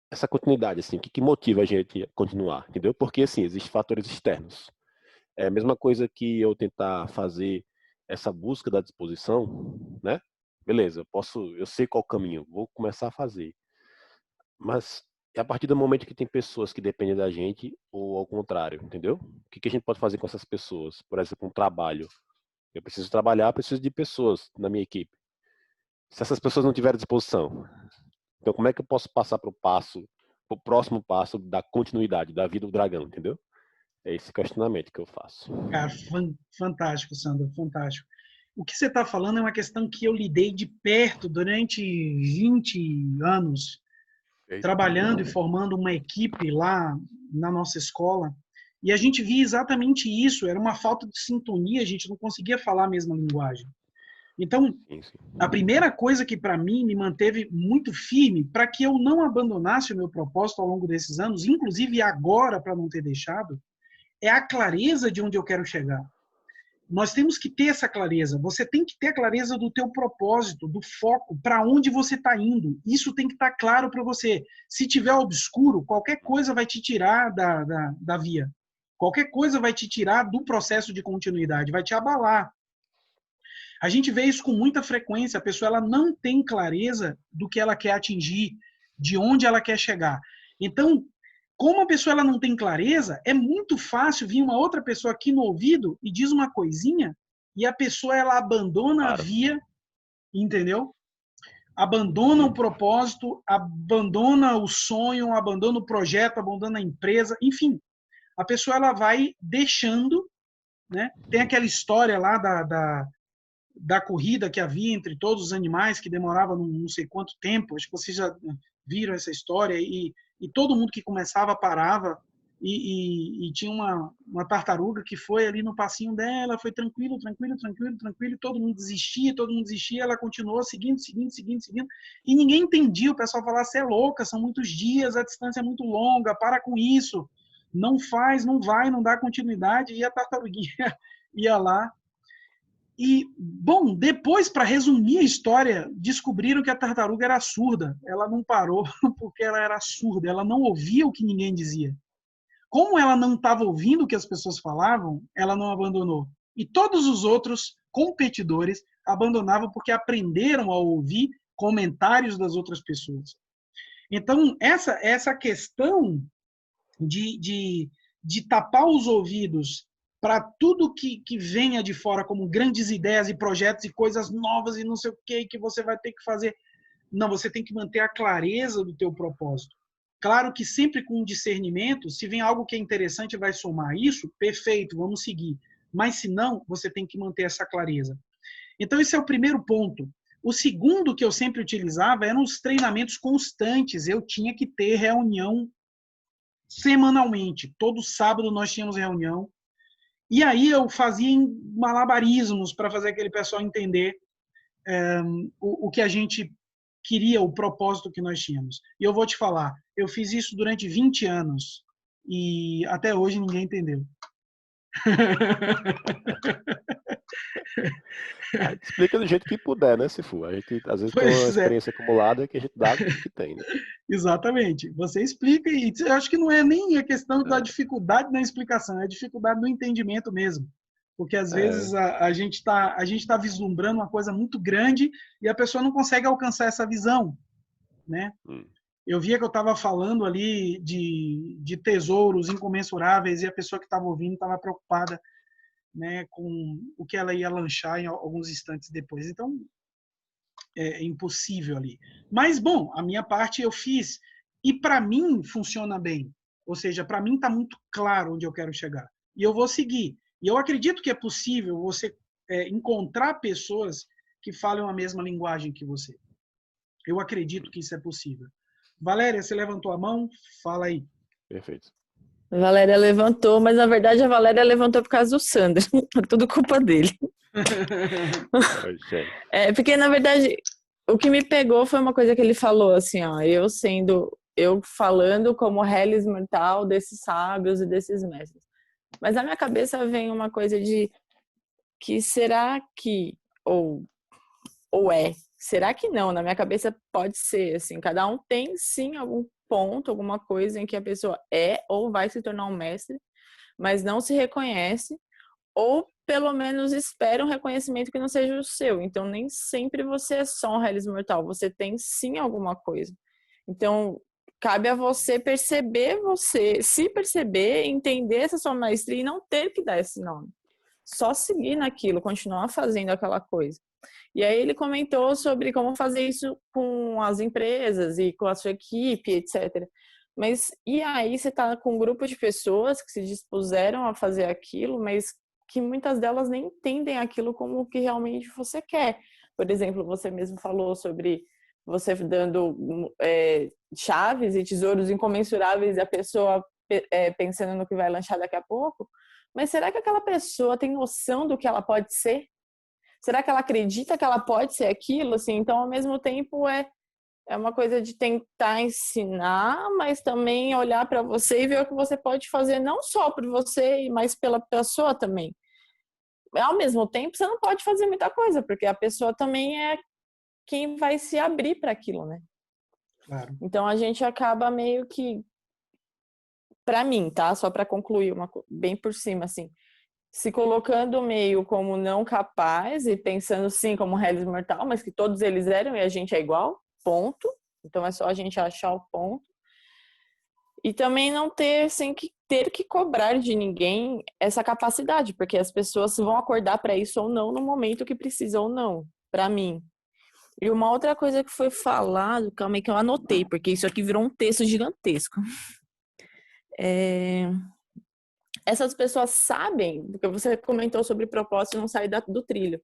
essa continuidade, assim, o que motiva a gente a continuar, entendeu? Porque, assim, existem fatores externos. É a mesma coisa que eu tentar fazer essa busca da disposição, né? Beleza, eu sei qual o caminho, vou começar a fazer. Mas é a partir do momento que tem pessoas que dependem da gente, ou ao contrário, entendeu? O que a gente pode fazer com essas pessoas? Por exemplo, um trabalho. Eu preciso trabalhar, preciso de pessoas na minha equipe. Se essas pessoas não tiverem disposição, então como é que eu posso passar para o próximo passo da continuidade da vida do dragão, entendeu? É esse questionamento que eu faço. Cara, fantástico, Sandro, fantástico. O que você está falando é uma questão que eu lidei de perto durante 20 anos, trabalhando e formando uma equipe lá na nossa escola. E a gente via exatamente isso, era uma falta de sintonia, a gente não conseguia falar a mesma linguagem. Então, a primeira coisa que para mim me manteve muito firme, para que eu não abandonasse o meu propósito ao longo desses anos, inclusive agora para não ter deixado, é a clareza de onde eu quero chegar. Nós temos que ter essa clareza. Você tem que ter a clareza do teu propósito, do foco, para onde você está indo. Isso tem que estar claro para você. Se tiver obscuro, qualquer coisa vai te tirar da via. Qualquer coisa vai te tirar do processo de continuidade, vai te abalar. A gente vê isso com muita frequência. A pessoa ela não tem clareza do que ela quer atingir, de onde ela quer chegar. Então, como a pessoa ela não tem clareza, é muito fácil vir uma outra pessoa aqui no ouvido e diz uma coisinha e a pessoa ela abandona a via, entendeu? Abandona o propósito, abandona o sonho, abandona o projeto, abandona a empresa, enfim. A pessoa ela vai deixando, né? Tem aquela história lá da corrida que havia entre todos os animais, que demorava não sei quanto tempo, acho que vocês já viram essa história, e todo mundo que começava parava, e tinha uma tartaruga que foi ali no passinho dela, foi tranquilo, e todo mundo desistia, ela continuou seguindo, e ninguém entendia, o pessoal falava, você é louca, são muitos dias, a distância é muito longa, para com isso, não faz, não vai, não dá continuidade, e a tartaruguinha ia lá. E, bom, depois, para resumir a história, descobriram que a tartaruga era surda, ela não parou porque ela era surda, ela não ouvia o que ninguém dizia. Como ela não estava ouvindo o que as pessoas falavam, ela não abandonou. E todos os outros competidores abandonavam porque aprenderam a ouvir comentários das outras pessoas. Então, essa questão de tapar os ouvidos para tudo que venha de fora, como grandes ideias e projetos e coisas novas e não sei o que você vai ter que fazer. Não, você tem que manter a clareza do teu propósito. Claro que sempre com discernimento, se vem algo que é interessante e vai somar isso, perfeito, vamos seguir. Mas se não, você tem que manter essa clareza. Então, esse é o primeiro ponto. O segundo que eu sempre utilizava eram os treinamentos constantes. Eu tinha que ter reunião semanalmente. Todo sábado nós tínhamos reunião. E aí eu fazia malabarismos para fazer aquele pessoal entender o que a gente queria, o propósito que nós tínhamos. E eu vou te falar, eu fiz isso durante 20 anos e até hoje ninguém entendeu. A gente explica do jeito que puder, né, se for. A gente às vezes tem uma experiência acumulada que a gente dá o que tem, né? Exatamente. Você explica e eu acho que não é nem a questão da dificuldade na explicação, é a dificuldade no entendimento mesmo. Porque às vezes a gente tá vislumbrando uma coisa muito grande e a pessoa não consegue alcançar essa visão, né? Eu via que eu estava falando ali de tesouros incomensuráveis e a pessoa que estava ouvindo estava preocupada, né, com o que ela ia lanchar em alguns instantes depois. Então, é impossível ali. Mas, bom, a minha parte eu fiz e para mim funciona bem. Ou seja, para mim está muito claro onde eu quero chegar. E eu vou seguir. E eu acredito que é possível você encontrar pessoas que falam a mesma linguagem que você. Eu acredito que isso é possível. Valéria, você levantou a mão? Fala aí. Perfeito. A Valéria levantou, mas na verdade a Valéria levantou por causa do Sandro. É tudo culpa dele. Porque na verdade o que me pegou foi uma coisa que ele falou, assim, ó, eu falando como Hellis Mortal desses sábios e desses mestres. Mas na minha cabeça vem uma coisa de que será que, ou será que não? Na minha cabeça pode ser, assim, cada um tem sim algum ponto, alguma coisa em que a pessoa é ou vai se tornar um mestre, mas não se reconhece, ou pelo menos espera um reconhecimento que não seja o seu. Então, nem sempre você é só um Hellis Mortal, você tem sim alguma coisa. Então, cabe a você perceber se perceber, entender essa sua maestria e não ter que dar esse nome. Só seguir naquilo, continuar fazendo aquela coisa. E aí ele comentou sobre como fazer isso com as empresas e com a sua equipe, etc. Mas e aí você está com um grupo de pessoas que se dispuseram a fazer aquilo, mas que muitas delas nem entendem aquilo como o que realmente você quer. Por exemplo, você mesmo falou sobre você dando chaves e tesouros incomensuráveis e a pessoa pensando no que vai lanchar daqui a pouco. Mas será que aquela pessoa tem noção do que ela pode ser? Será que ela acredita que ela pode ser aquilo? Assim, então, ao mesmo tempo, é uma coisa de tentar ensinar, mas também olhar para você e ver o que você pode fazer, não só por você, mas pela pessoa também. Ao mesmo tempo, você não pode fazer muita coisa, porque a pessoa também é quem vai se abrir para aquilo, né? Claro. Então, a gente acaba meio que, para mim, tá? Só para concluir, bem por cima, assim, se colocando meio como não capaz e pensando sim como Hellis Mortal, mas que todos eles eram e a gente é igual, ponto. Então é só a gente achar o ponto. E também não ter, sem que ter que cobrar de ninguém essa capacidade, porque as pessoas vão acordar para isso ou não no momento que precisa ou não, para mim. E uma outra coisa que foi falado, calma aí que eu anotei, porque isso aqui virou um texto gigantesco. Essas pessoas sabem, porque você comentou sobre propósito não sair do trilho.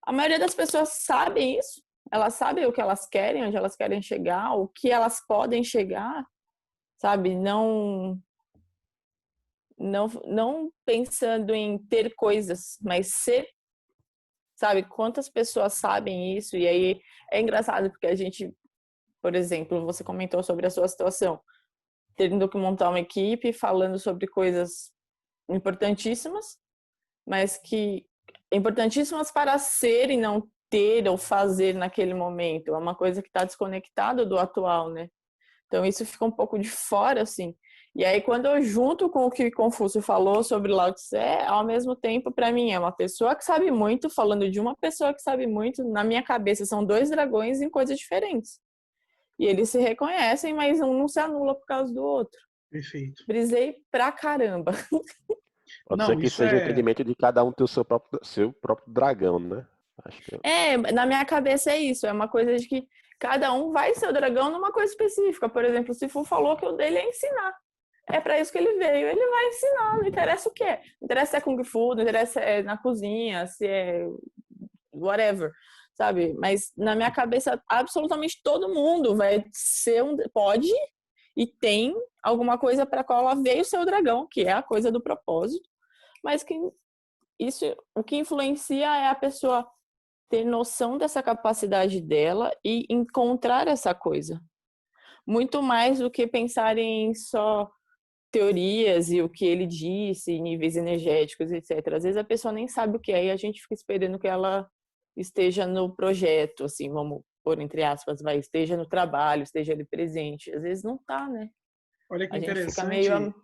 A maioria das pessoas sabem isso, elas sabem o que elas querem, onde elas querem chegar, o que elas podem chegar, sabe? Não não pensando em ter coisas, mas ser, sabe? Quantas pessoas sabem isso? E aí é engraçado porque a gente, por exemplo, você comentou sobre a sua situação, tendo que montar uma equipe, falando sobre coisas importantíssimas, mas que importantíssimas para ser e não ter ou fazer naquele momento. É uma coisa que está desconectada do atual, né? Então isso fica um pouco de fora, assim. E aí quando eu junto com o que Confúcio falou sobre Lao Tse, ao mesmo tempo, para mim, é uma pessoa que sabe muito, falando de uma pessoa que sabe muito, na minha cabeça são dois dragões em coisas diferentes. E eles se reconhecem, mas um não se anula por causa do outro. Perfeito. Brisei pra caramba. Pode ser Não, que isso seja o é... entendimento de cada um ter o seu próprio dragão, né? Acho que Na minha cabeça é isso. É uma coisa de que cada um vai ser o dragão numa coisa específica. Por exemplo, o Sifu falou que o dele é ensinar. É para isso que ele veio. Ele vai ensinar. Não interessa o que é. Não interessa se é Kung Fu, não interessa se é na cozinha, se é whatever, sabe? Mas na minha cabeça, absolutamente todo mundo vai ser pode e tem alguma coisa para a qual ela veio ser o dragão, que é a coisa do propósito. Mas que isso, o que influencia é a pessoa ter noção dessa capacidade dela e encontrar essa coisa. Muito mais do que pensar em só teorias e o que ele disse, níveis energéticos, etc. Às vezes a pessoa nem sabe o que é e a gente fica esperando que ela esteja no projeto, assim, vamos pôr entre aspas, esteja no trabalho, esteja ali presente. Às vezes não tá, né? Olha que A gente fica interessante, meio...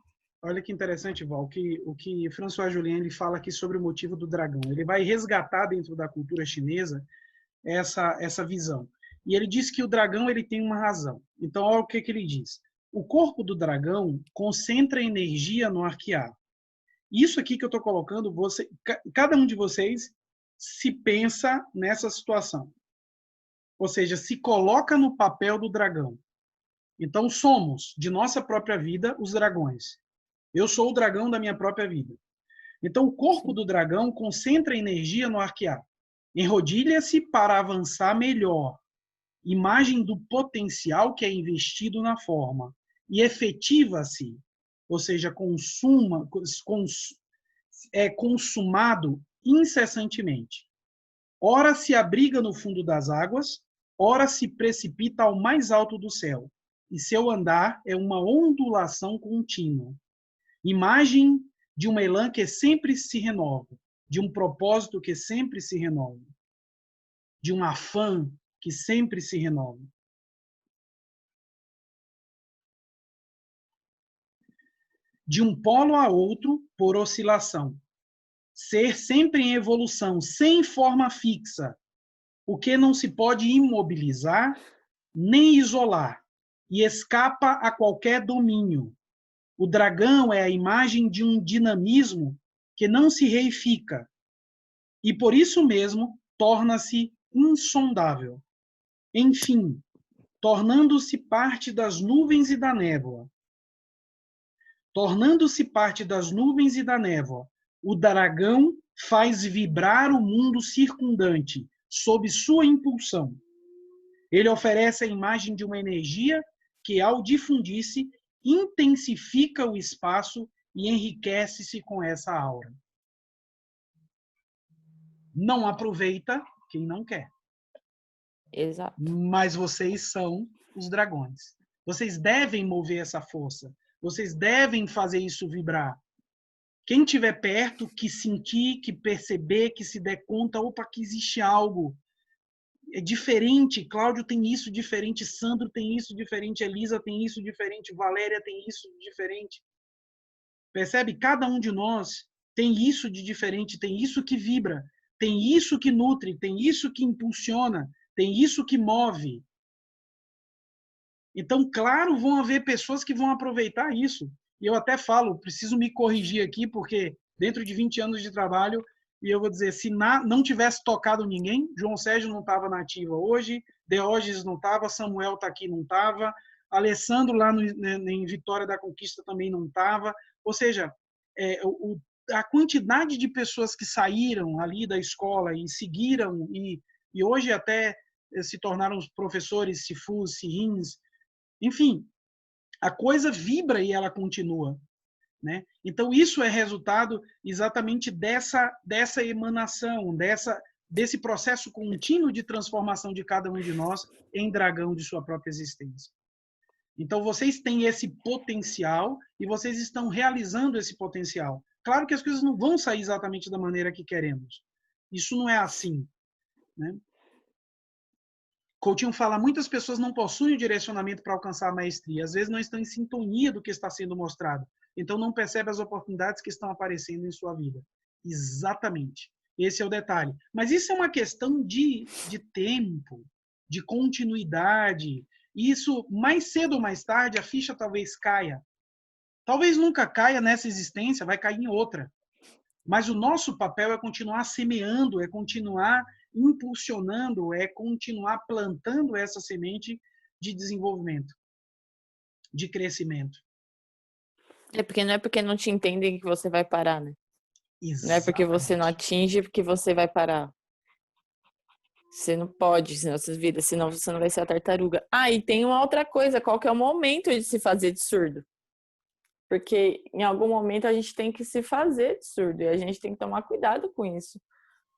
olha que interessante, Val, o que François Julien ele fala aqui sobre o motivo do dragão. Ele vai resgatar dentro da cultura chinesa essa visão. E ele diz que o dragão ele tem uma razão. Então, olha o que ele diz. O corpo do dragão concentra energia no arquear. Isso aqui que eu estou colocando, cada um de vocês se pensa nessa situação. Ou seja, se coloca no papel do dragão. Então, somos, de nossa própria vida, os dragões. Eu sou o dragão da minha própria vida. Então, o corpo do dragão concentra energia no arquear. Enrodilha-se para avançar melhor. Imagem do potencial que é investido na forma. E efetiva-se, ou seja, é consumado incessantemente. Ora se abriga no fundo das águas, ora se precipita ao mais alto do céu. E seu andar é uma ondulação contínua. Imagem de uma elan que sempre se renova, de um propósito que sempre se renova, de um afã que sempre se renova. De um polo a outro por oscilação. Ser sempre em evolução, sem forma fixa, o que não se pode imobilizar nem isolar, e escapa a qualquer domínio. O dragão é a imagem de um dinamismo que não se reifica, e por isso mesmo torna-se insondável. Enfim, tornando-se parte das nuvens e da névoa. Tornando-se parte das nuvens e da névoa, o dragão faz vibrar o mundo circundante, sob sua impulsão. Ele oferece a imagem de uma energia que, ao difundir-se, intensifica o espaço e enriquece-se com essa aura. Não aproveita quem não quer. Exato. Mas vocês são os dragões. Vocês devem mover essa força. Vocês devem fazer isso vibrar. Quem estiver perto, que sentir, que perceber, que se der conta, opa, que existe algo. É diferente, Cláudio tem isso diferente, Sandro tem isso diferente, Elisa tem isso diferente, Valéria tem isso diferente. Percebe? Cada um de nós tem isso de diferente, tem isso que vibra, tem isso que nutre, tem isso que impulsiona, tem isso que move. Então, claro, vão haver pessoas que vão aproveitar isso. E eu até falo, preciso me corrigir aqui, porque dentro de 20 anos de trabalho, e eu vou dizer, se não tivesse tocado ninguém, João Sérgio não estava na ativa hoje, Deógenes não estava, Samuel está aqui, não estava, Alessandro lá em Vitória da Conquista também não estava. Ou seja, a quantidade de pessoas que saíram ali da escola e seguiram, e hoje até se tornaram professores, Sifus, Sirins, enfim, a coisa vibra e ela continua. né? Então, isso é resultado exatamente dessa emanação, desse processo contínuo de transformação de cada um de nós em dragão de sua própria existência. Então, vocês têm esse potencial e vocês estão realizando esse potencial. Claro que as coisas não vão sair exatamente da maneira que queremos. Isso não é assim, né? Coutinho fala, muitas pessoas não possuem o direcionamento para alcançar a maestria. Às vezes não estão em sintonia do que está sendo mostrado. Então, não percebe as oportunidades que estão aparecendo em sua vida. Exatamente. Esse é o detalhe. Mas isso é uma questão de tempo, de continuidade. Isso, mais cedo ou mais tarde, a ficha talvez caia. Talvez nunca caia nessa existência, vai cair em outra. Mas o nosso papel é continuar semeando, é continuar impulsionando, é continuar plantando essa semente de desenvolvimento, de crescimento. É porque não é porque não te entendem que você vai parar, né? Exatamente. Não é porque você não atinge que você vai parar. Você não pode, senão você não vai ser a tartaruga. Ah, e tem uma outra coisa, qual que é o momento de se fazer de surdo? Porque em algum momento a gente tem que se fazer de surdo e a gente tem que tomar cuidado com isso.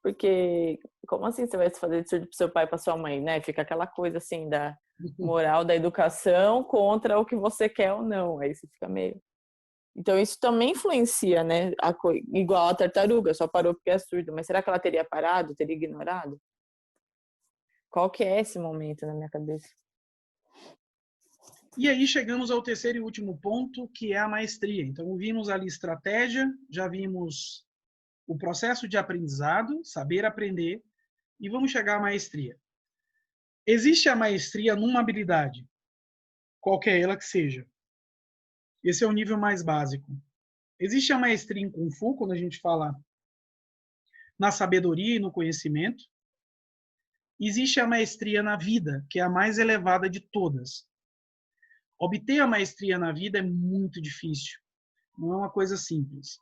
Porque como assim você vai se fazer de surdo pro seu pai e pra sua mãe, né? Fica aquela coisa assim da moral da educação contra o que você quer ou não. Aí você fica meio... Então isso também influencia, né? Igual a tartaruga, só parou porque é surdo. Mas será que ela teria parado, teria ignorado? Qual que é esse momento na minha cabeça? E aí chegamos ao terceiro e último ponto, que é a maestria. Então, vimos ali estratégia, já vimos o processo de aprendizado, saber aprender, e vamos chegar à maestria. Existe a maestria numa habilidade, qualquer ela que seja. Esse é o nível mais básico. Existe a maestria em Kung Fu, quando a gente fala na sabedoria e no conhecimento. Existe a maestria na vida, que é a mais elevada de todas. Obter a maestria na vida é muito difícil. Não é uma coisa simples.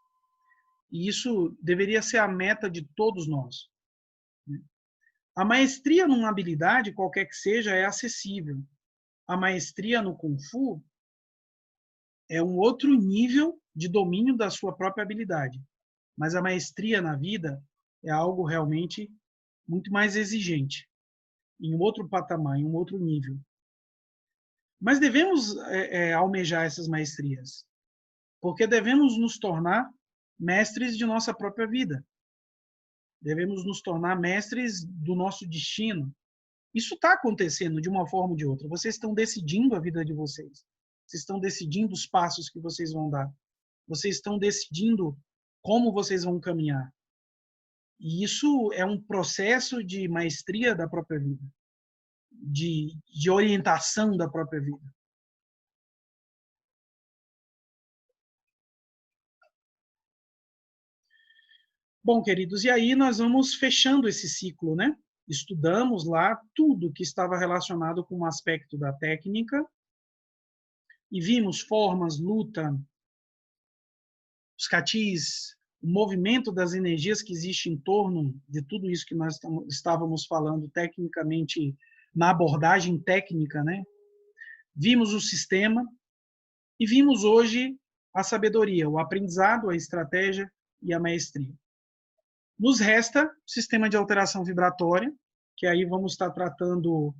E isso deveria ser a meta de todos nós. A maestria numa habilidade, qualquer que seja, é acessível. A maestria no Kung Fu é um outro nível de domínio da sua própria habilidade. Mas a maestria na vida é algo realmente muito mais exigente, em um outro patamar, em um outro nível. Mas devemos almejar essas maestrias, porque devemos nos tornar mestres de nossa própria vida. Devemos nos tornar mestres do nosso destino. Isso está acontecendo de uma forma ou de outra. Vocês estão decidindo a vida de vocês. Vocês estão decidindo os passos que vocês vão dar. Vocês estão decidindo como vocês vão caminhar. E isso é um processo de maestria da própria vida, de orientação da própria vida. Bom, queridos, e aí nós vamos fechando esse ciclo, né? Estudamos lá tudo que estava relacionado com o aspecto da técnica e vimos formas, luta, os catis, o movimento das energias que existe em torno de tudo isso que nós estávamos falando tecnicamente, na abordagem técnica, né? Vimos o sistema e vimos hoje a sabedoria, o aprendizado, a estratégia e a maestria. Nos resta o sistema de alteração vibratória, que aí vamos estar tratando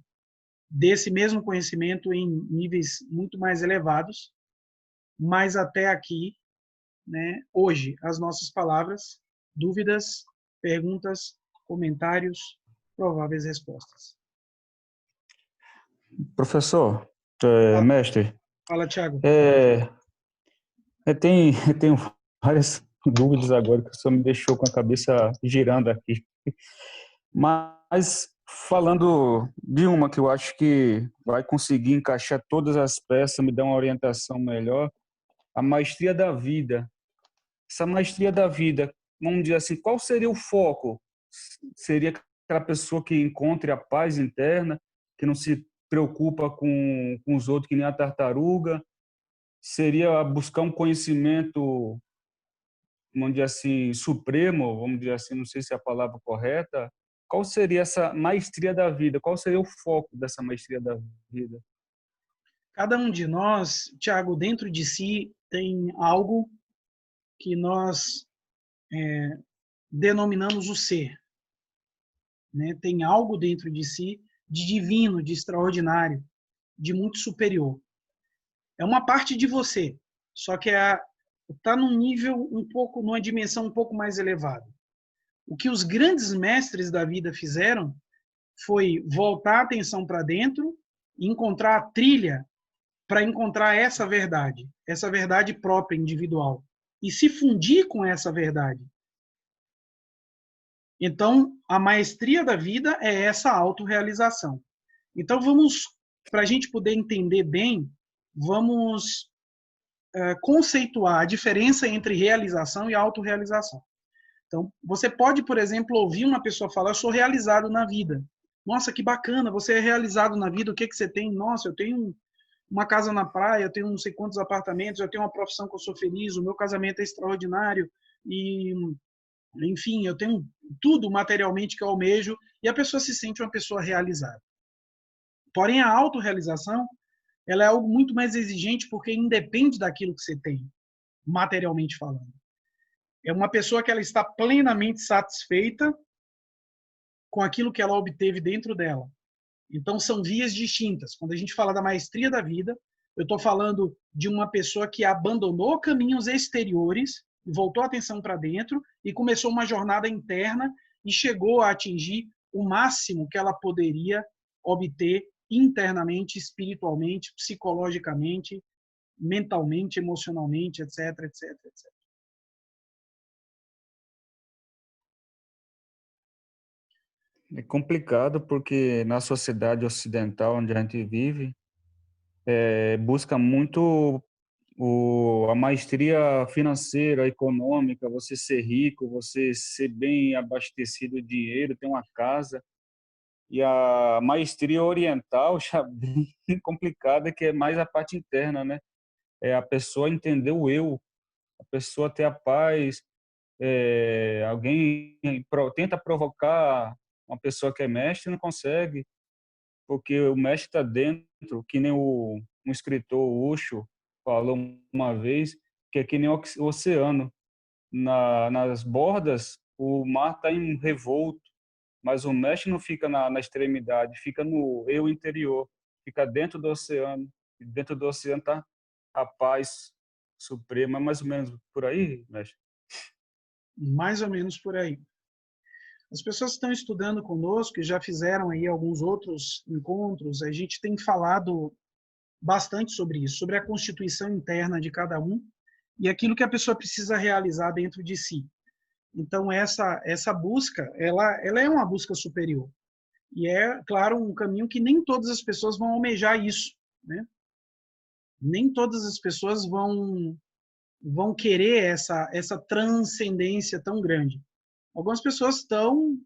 desse mesmo conhecimento em níveis muito mais elevados, mas até aqui, né, hoje, as nossas palavras, dúvidas, perguntas, comentários, prováveis respostas. Professor, mestre, Fala, Thiago. Eu tenho várias dúvidas agora que o senhor me deixou com a cabeça girando aqui. Mas falando de uma que eu acho que vai conseguir encaixar todas as peças, me dar uma orientação melhor, a maestria da vida. Essa maestria da vida, vamos dizer assim, qual seria o foco? Seria aquela pessoa que encontre a paz interna, que não se preocupa com os outros que nem a tartaruga? Seria buscar um conhecimento, vamos dizer assim, supremo, vamos dizer assim, não sei se é a palavra correta. Qual seria essa maestria da vida? Qual seria o foco dessa maestria da vida? Cada um de nós, Thiago, dentro de si tem algo que nós denominamos o ser, né? Tem algo dentro de si de divino, de extraordinário, de muito superior. É uma parte de você, só que está num nível um pouco, numa dimensão um pouco mais elevada. O que os grandes mestres da vida fizeram foi voltar a atenção para dentro e encontrar a trilha para encontrar essa verdade própria, individual, e se fundir com essa verdade. Então, a maestria da vida é essa autorrealização. Então, para a gente poder entender bem, vamos conceituar a diferença entre realização e autorrealização. Então, você pode, por exemplo, ouvir uma pessoa falar: eu sou realizado na vida. Nossa, que bacana, você é realizado na vida, o que você tem? Nossa, eu tenho uma casa na praia, eu tenho não sei quantos apartamentos, eu tenho uma profissão que eu sou feliz, o meu casamento é extraordinário, e, enfim, eu tenho tudo materialmente que eu almejo, e a pessoa se sente uma pessoa realizada. Porém, a autorrealização, ela é algo muito mais exigente, porque independe daquilo que você tem, materialmente falando. É uma pessoa que ela está plenamente satisfeita com aquilo que ela obteve dentro dela. Então, são vias distintas. Quando a gente fala da maestria da vida, eu estou falando de uma pessoa que abandonou caminhos exteriores, voltou a atenção para dentro e começou uma jornada interna e chegou a atingir o máximo que ela poderia obter internamente, espiritualmente, psicologicamente, mentalmente, emocionalmente, etc, etc, etc. É complicado porque na sociedade ocidental onde a gente vive, busca muito a maestria financeira, econômica, você ser rico, você ser bem abastecido de dinheiro, ter uma casa. E a maestria oriental já bem complicada, que é mais a parte interna, né? É a pessoa entender o eu, a pessoa ter a paz. Alguém tenta provocar uma pessoa que é mestre e não consegue, porque o mestre está dentro, que nem um escritor, o Osho, falou uma vez, que é que nem o oceano. Nas bordas, o mar está em revolto, mas o mestre não fica na extremidade, fica no eu interior, fica dentro do oceano. E dentro do oceano está a paz suprema, mais ou menos por aí, mestre? Mais ou menos por aí. As pessoas que estão estudando conosco, e já fizeram aí alguns outros encontros, a gente tem falado bastante sobre isso, sobre a constituição interna de cada um e aquilo que a pessoa precisa realizar dentro de si. Então, essa busca, ela é uma busca superior. E é, claro, um caminho que nem todas as pessoas vão almejar isso, né? Nem todas as pessoas vão querer essa transcendência tão grande. Algumas pessoas estão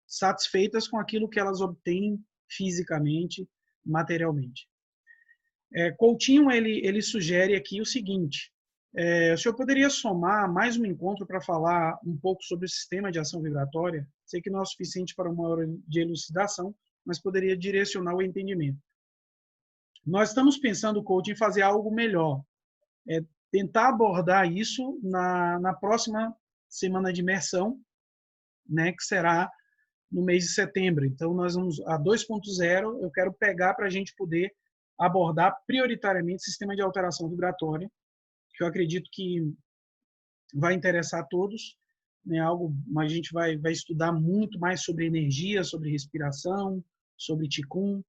satisfeitas com aquilo que elas obtêm fisicamente, materialmente. Coutinho, ele sugere aqui o seguinte: o senhor poderia somar mais um encontro para falar um pouco sobre o sistema de ação vibratória? Sei que não é o suficiente para uma hora de elucidação, mas poderia direcionar o entendimento. Nós estamos pensando, Coutinho, em fazer algo melhor. Tentar abordar isso na próxima semana de imersão, né, que será no mês de setembro. Então, nós vamos a 2.0, eu quero pegar para a gente poder abordar prioritariamente o sistema de alteração vibratória, que eu acredito que vai interessar a todos, né? A gente vai estudar muito mais sobre energia, sobre respiração, sobre Qigong,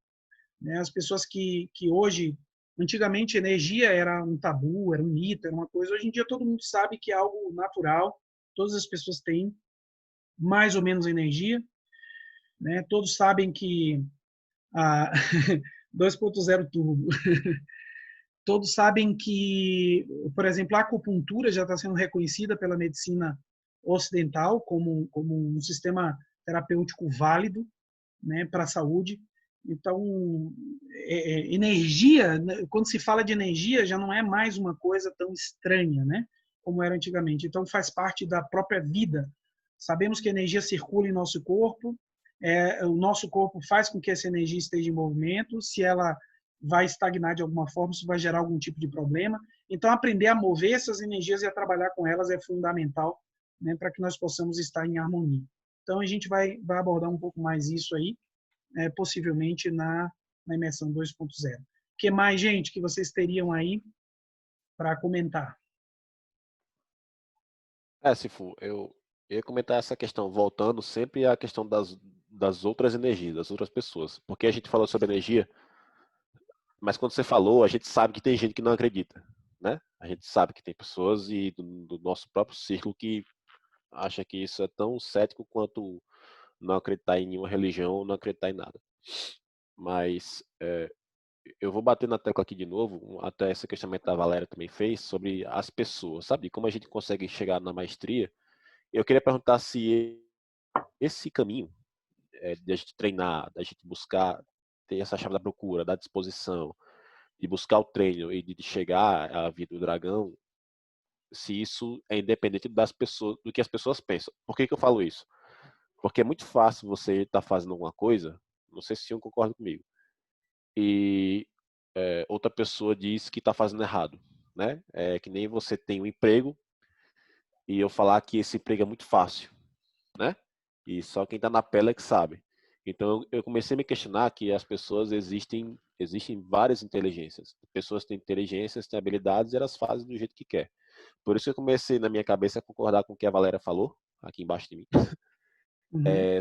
né? As pessoas que hoje, antigamente, energia era um tabu, era um mito, era uma coisa. Hoje em dia, todo mundo sabe que é algo natural, todas as pessoas têm mais ou menos energia, né? Todos sabem que a 2.0 turbo. Todos sabem que, por exemplo, a acupuntura já está sendo reconhecida pela medicina ocidental como um sistema terapêutico válido, né, para a saúde. Então, energia, quando se fala de energia, já não é mais uma coisa tão estranha, né, como era antigamente. Então, faz parte da própria vida. Sabemos que a energia circula em nosso corpo, o nosso corpo faz com que essa energia esteja em movimento. Se ela vai estagnar de alguma forma, isso vai gerar algum tipo de problema. Então, aprender a mover essas energias e a trabalhar com elas é fundamental, né, para que nós possamos estar em harmonia. Então, a gente vai abordar um pouco mais isso aí, possivelmente na imersão 2.0. O que mais, gente, que vocês teriam aí para comentar? Sifu, eu ia comentar essa questão, voltando sempre à questão das outras energias, das outras pessoas. Porque a gente falou sobre energia, mas quando você falou, a gente sabe que tem gente que não acredita, né? A gente sabe que tem pessoas e do nosso próprio círculo que acha que isso é tão cético quanto não acreditar em nenhuma religião ou não acreditar em nada. Mas eu vou bater na tecla aqui de novo, até esse questionamento da Valéria também fez, sobre as pessoas, sabe? Como a gente consegue chegar na maestria. Eu queria perguntar se esse caminho de a gente treinar, da gente buscar ter essa chave da procura, da disposição, de buscar o treino e de chegar à vida do dragão, se isso é independente das pessoas, do que as pessoas pensam. Por que eu falo isso? Porque é muito fácil você estar fazendo alguma coisa, não sei se o senhor concorda comigo, e outra pessoa diz que está fazendo errado, né? É que nem você tem um emprego e eu falar que esse emprego é muito fácil, né? E só quem está na pele é que sabe. Então eu comecei a me questionar que as pessoas existem várias inteligências. Pessoas têm inteligências, têm habilidades e elas fazem do jeito que quer. Por isso que eu comecei na minha cabeça a concordar com o que a Valéria falou aqui embaixo de mim,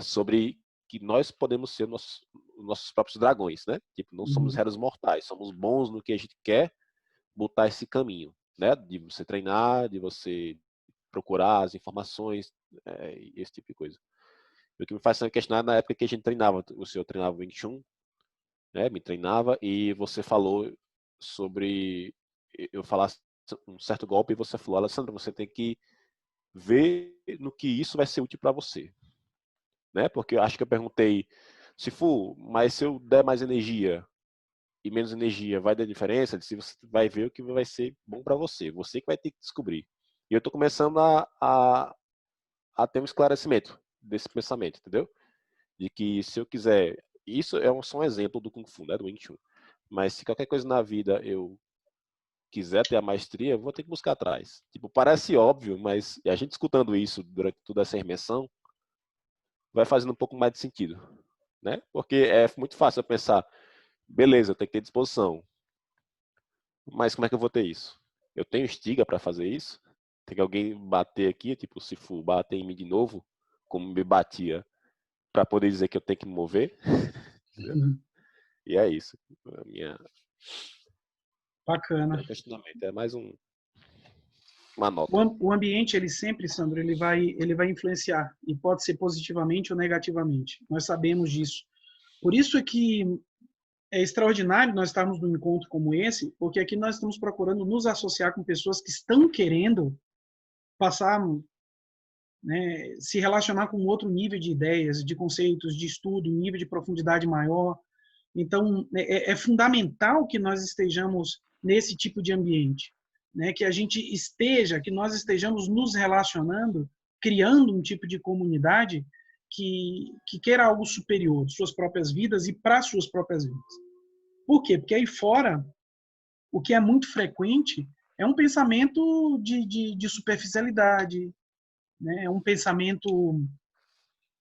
sobre que nós podemos ser nossos próprios dragões, né? Tipo, não somos réis mortais, somos bons no que a gente quer botar esse caminho, né? De você treinar, de você procurar as informações, esse tipo de coisa. O que me faz questionar na época que a gente treinava, o senhor treinava o Wing Chun, né? Me treinava e você falou sobre eu falasse um certo golpe e você falou, Alessandro, você tem que ver no que isso vai ser útil para você, né? Porque eu acho que eu perguntei, se for, mas se eu der mais energia e menos energia, vai dar diferença? Se você vai ver o que vai ser bom para você que vai ter que descobrir. E eu estou começando a ter um esclarecimento desse pensamento, entendeu? De que se eu quiser, isso é só um exemplo do Kung Fu, né, do Wing Chun. Mas se qualquer coisa na vida eu quiser ter a maestria, eu vou ter que buscar atrás. Tipo, parece óbvio, mas a gente escutando isso durante toda essa imersão, vai fazendo um pouco mais de sentido, né? Porque é muito fácil eu pensar, beleza, eu tenho que ter disposição, mas como é que eu vou ter isso? Eu tenho estiga para fazer isso? Tem que alguém bater aqui, tipo, se for bater em mim de novo, como me batia, para poder dizer que eu tenho que me mover? E é isso. A minha... Bacana. questionamento é mais uma nota. O ambiente, ele sempre, Sandro, ele vai influenciar, e pode ser positivamente ou negativamente. Nós sabemos disso. Por isso é que é extraordinário nós estarmos num encontro como esse, porque aqui nós estamos procurando nos associar com pessoas que estão querendo passar, né, se relacionar com outro nível de ideias, de conceitos, de estudo, um nível de profundidade maior. Então, é fundamental que nós estejamos nesse tipo de ambiente, né? Que nós estejamos nos relacionando, criando um tipo de comunidade que queira algo superior, de suas próprias vidas e para suas próprias vidas. Por quê? Porque aí fora, o que é muito frequente é um pensamento de superficialidade, né? É um pensamento,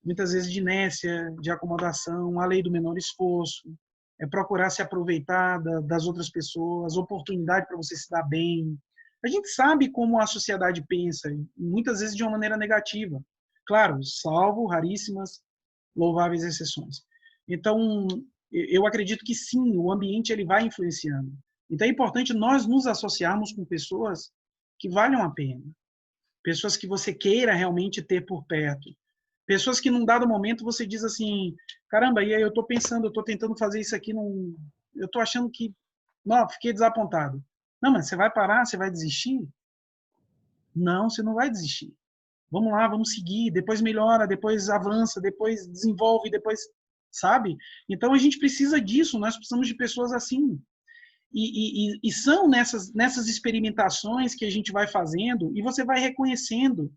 muitas vezes, de inércia, de acomodação, a lei do menor esforço, é procurar se aproveitar das outras pessoas, oportunidade para você se dar bem. A gente sabe como a sociedade pensa, muitas vezes de uma maneira negativa. Claro, salvo raríssimas, louváveis exceções. Então, eu acredito que sim, o ambiente ele vai influenciando. Então, é importante nós nos associarmos com pessoas que valham a pena, pessoas que você queira realmente ter por perto, pessoas que num dado momento você diz assim, caramba, e aí eu estou pensando, eu estou tentando fazer isso aqui, eu estou achando que, não, fiquei desapontado. Não, mas você vai parar, você vai desistir? Não, você não vai desistir. Vamos lá, vamos seguir, depois melhora, depois avança, depois desenvolve, depois, sabe? Então a gente precisa disso, nós precisamos de pessoas assim. E são nessas experimentações que a gente vai fazendo e você vai reconhecendo,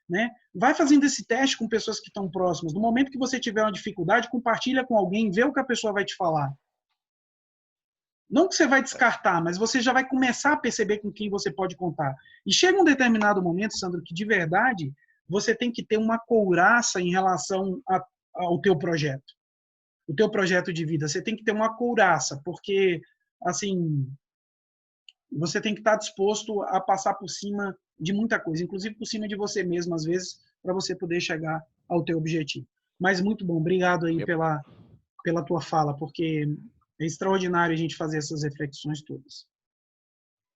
né? Vai fazendo esse teste com pessoas que estão próximas. No momento que você tiver uma dificuldade, compartilha com alguém, vê o que a pessoa vai te falar. Não que você vai descartar, mas você já vai começar a perceber com quem você pode contar. E chega um determinado momento, Sandro, que de verdade você tem que ter uma couraça em relação ao teu projeto. O teu projeto de vida. Você tem que ter uma couraça, porque, assim, você tem que estar disposto a passar por cima de muita coisa, inclusive por cima de você mesmo, às vezes, para você poder chegar ao teu objetivo. Mas muito bom. Obrigado aí pela tua fala, porque é extraordinário a gente fazer essas reflexões todas.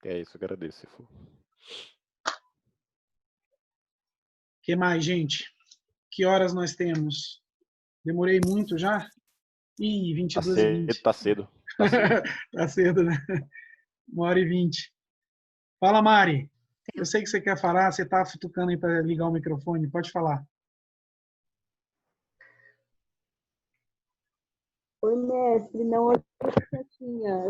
É isso, agradeço. O que mais, gente? Que horas nós temos? Demorei muito já? Ih, 22h20. Tá cedo. Tá cedo. Tá cedo, né? 1h20. Fala, Mari. Eu sei que você quer falar, você tá futucando aí para ligar o microfone. Pode falar. Oi, mestre, não, eu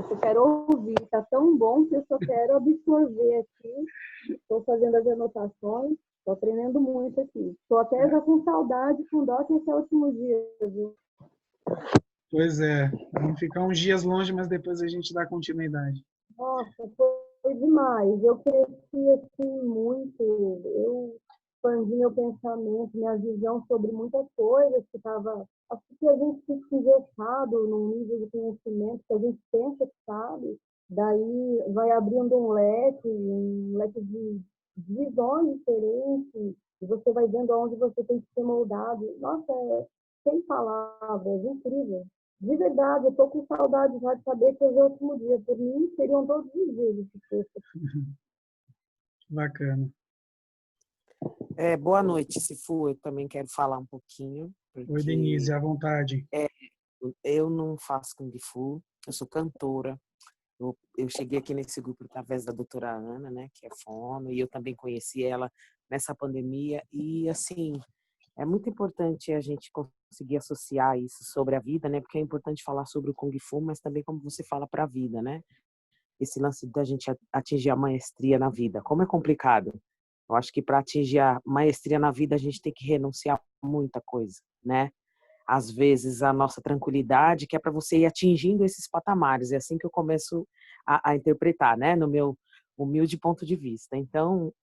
só quero ouvir, tá tão bom que eu só quero absorver aqui. Estou fazendo as anotações, estou aprendendo muito aqui. Estou até já com saudade, com dó que esse é o último dia, viu? Pois é, vamos ficar uns dias longe, mas depois a gente dá continuidade. Nossa, foi demais. Eu cresci assim muito, eu expandi meu pensamento, minha visão sobre muitas coisas que estava. Acho que a gente fica engessado num nível de conhecimento que a gente pensa que sabe, daí vai abrindo um leque de visões diferentes, e você vai vendo aonde você tem que ser moldado. Nossa, sem palavras, incrível. De verdade, eu estou com saudade já de saber que hoje é o último dia. Por mim, seriam todos os dias esse texto. Bacana. Boa noite, Sifu. Eu também quero falar um pouquinho. Oi, Denise, à vontade. Eu não faço Kung Fu, eu sou cantora. Eu cheguei aqui nesse grupo através da doutora Ana, né, que é fono, e eu também conheci ela nessa pandemia. E, assim, é muito importante a gente conseguir associar isso sobre a vida, né, porque é importante falar sobre o Kung Fu, mas também como você fala para a vida, né? Esse lance da gente atingir a maestria na vida. Como é complicado. Eu acho que para atingir a maestria na vida, a gente tem que renunciar a muita coisa, né? Às vezes, a nossa tranquilidade, que é para você ir atingindo esses patamares. É assim que eu começo a interpretar, né? No meu humilde ponto de vista. Então,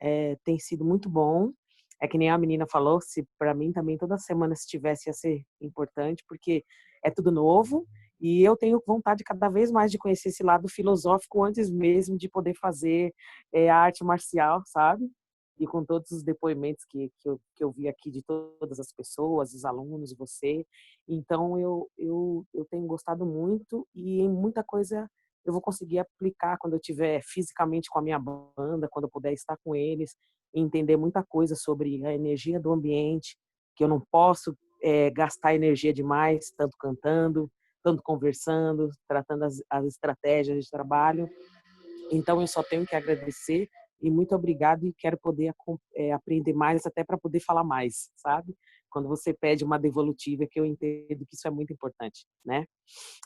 tem sido muito bom. É que nem a menina falou, se para mim também toda semana se tivesse ia ser importante, porque é tudo novo e eu tenho vontade cada vez mais de conhecer esse lado filosófico antes mesmo de poder fazer a arte marcial, sabe? E com todos os depoimentos que eu vi aqui de todas as pessoas, os alunos, você. Então, eu tenho gostado muito e em muita coisa eu vou conseguir aplicar quando eu estiver fisicamente com a minha banda, quando eu puder estar com eles, e entender muita coisa sobre a energia do ambiente, que eu não posso gastar energia demais, tanto cantando, tanto conversando, tratando as estratégias de trabalho. Então, eu só tenho que agradecer e muito obrigado, e quero poder aprender mais, até para poder falar mais, sabe? Quando você pede uma devolutiva, que eu entendo que isso é muito importante, né?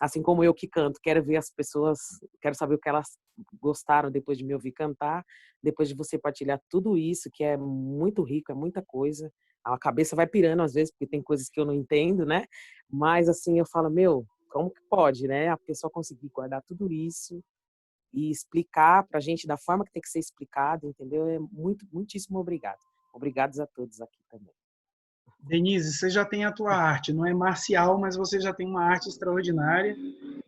Assim como eu que canto, quero ver as pessoas, quero saber o que elas gostaram depois de me ouvir cantar, depois de você partilhar tudo isso, que é muito rico, é muita coisa. A cabeça vai pirando às vezes, porque tem coisas que eu não entendo, né? Mas assim, eu falo, como que pode, né? A pessoa conseguir guardar tudo isso e explicar para a gente da forma que tem que ser explicado, entendeu? Muitíssimo obrigado. Obrigados a todos aqui também. Denise, você já tem a tua arte, não é marcial, mas você já tem uma arte extraordinária.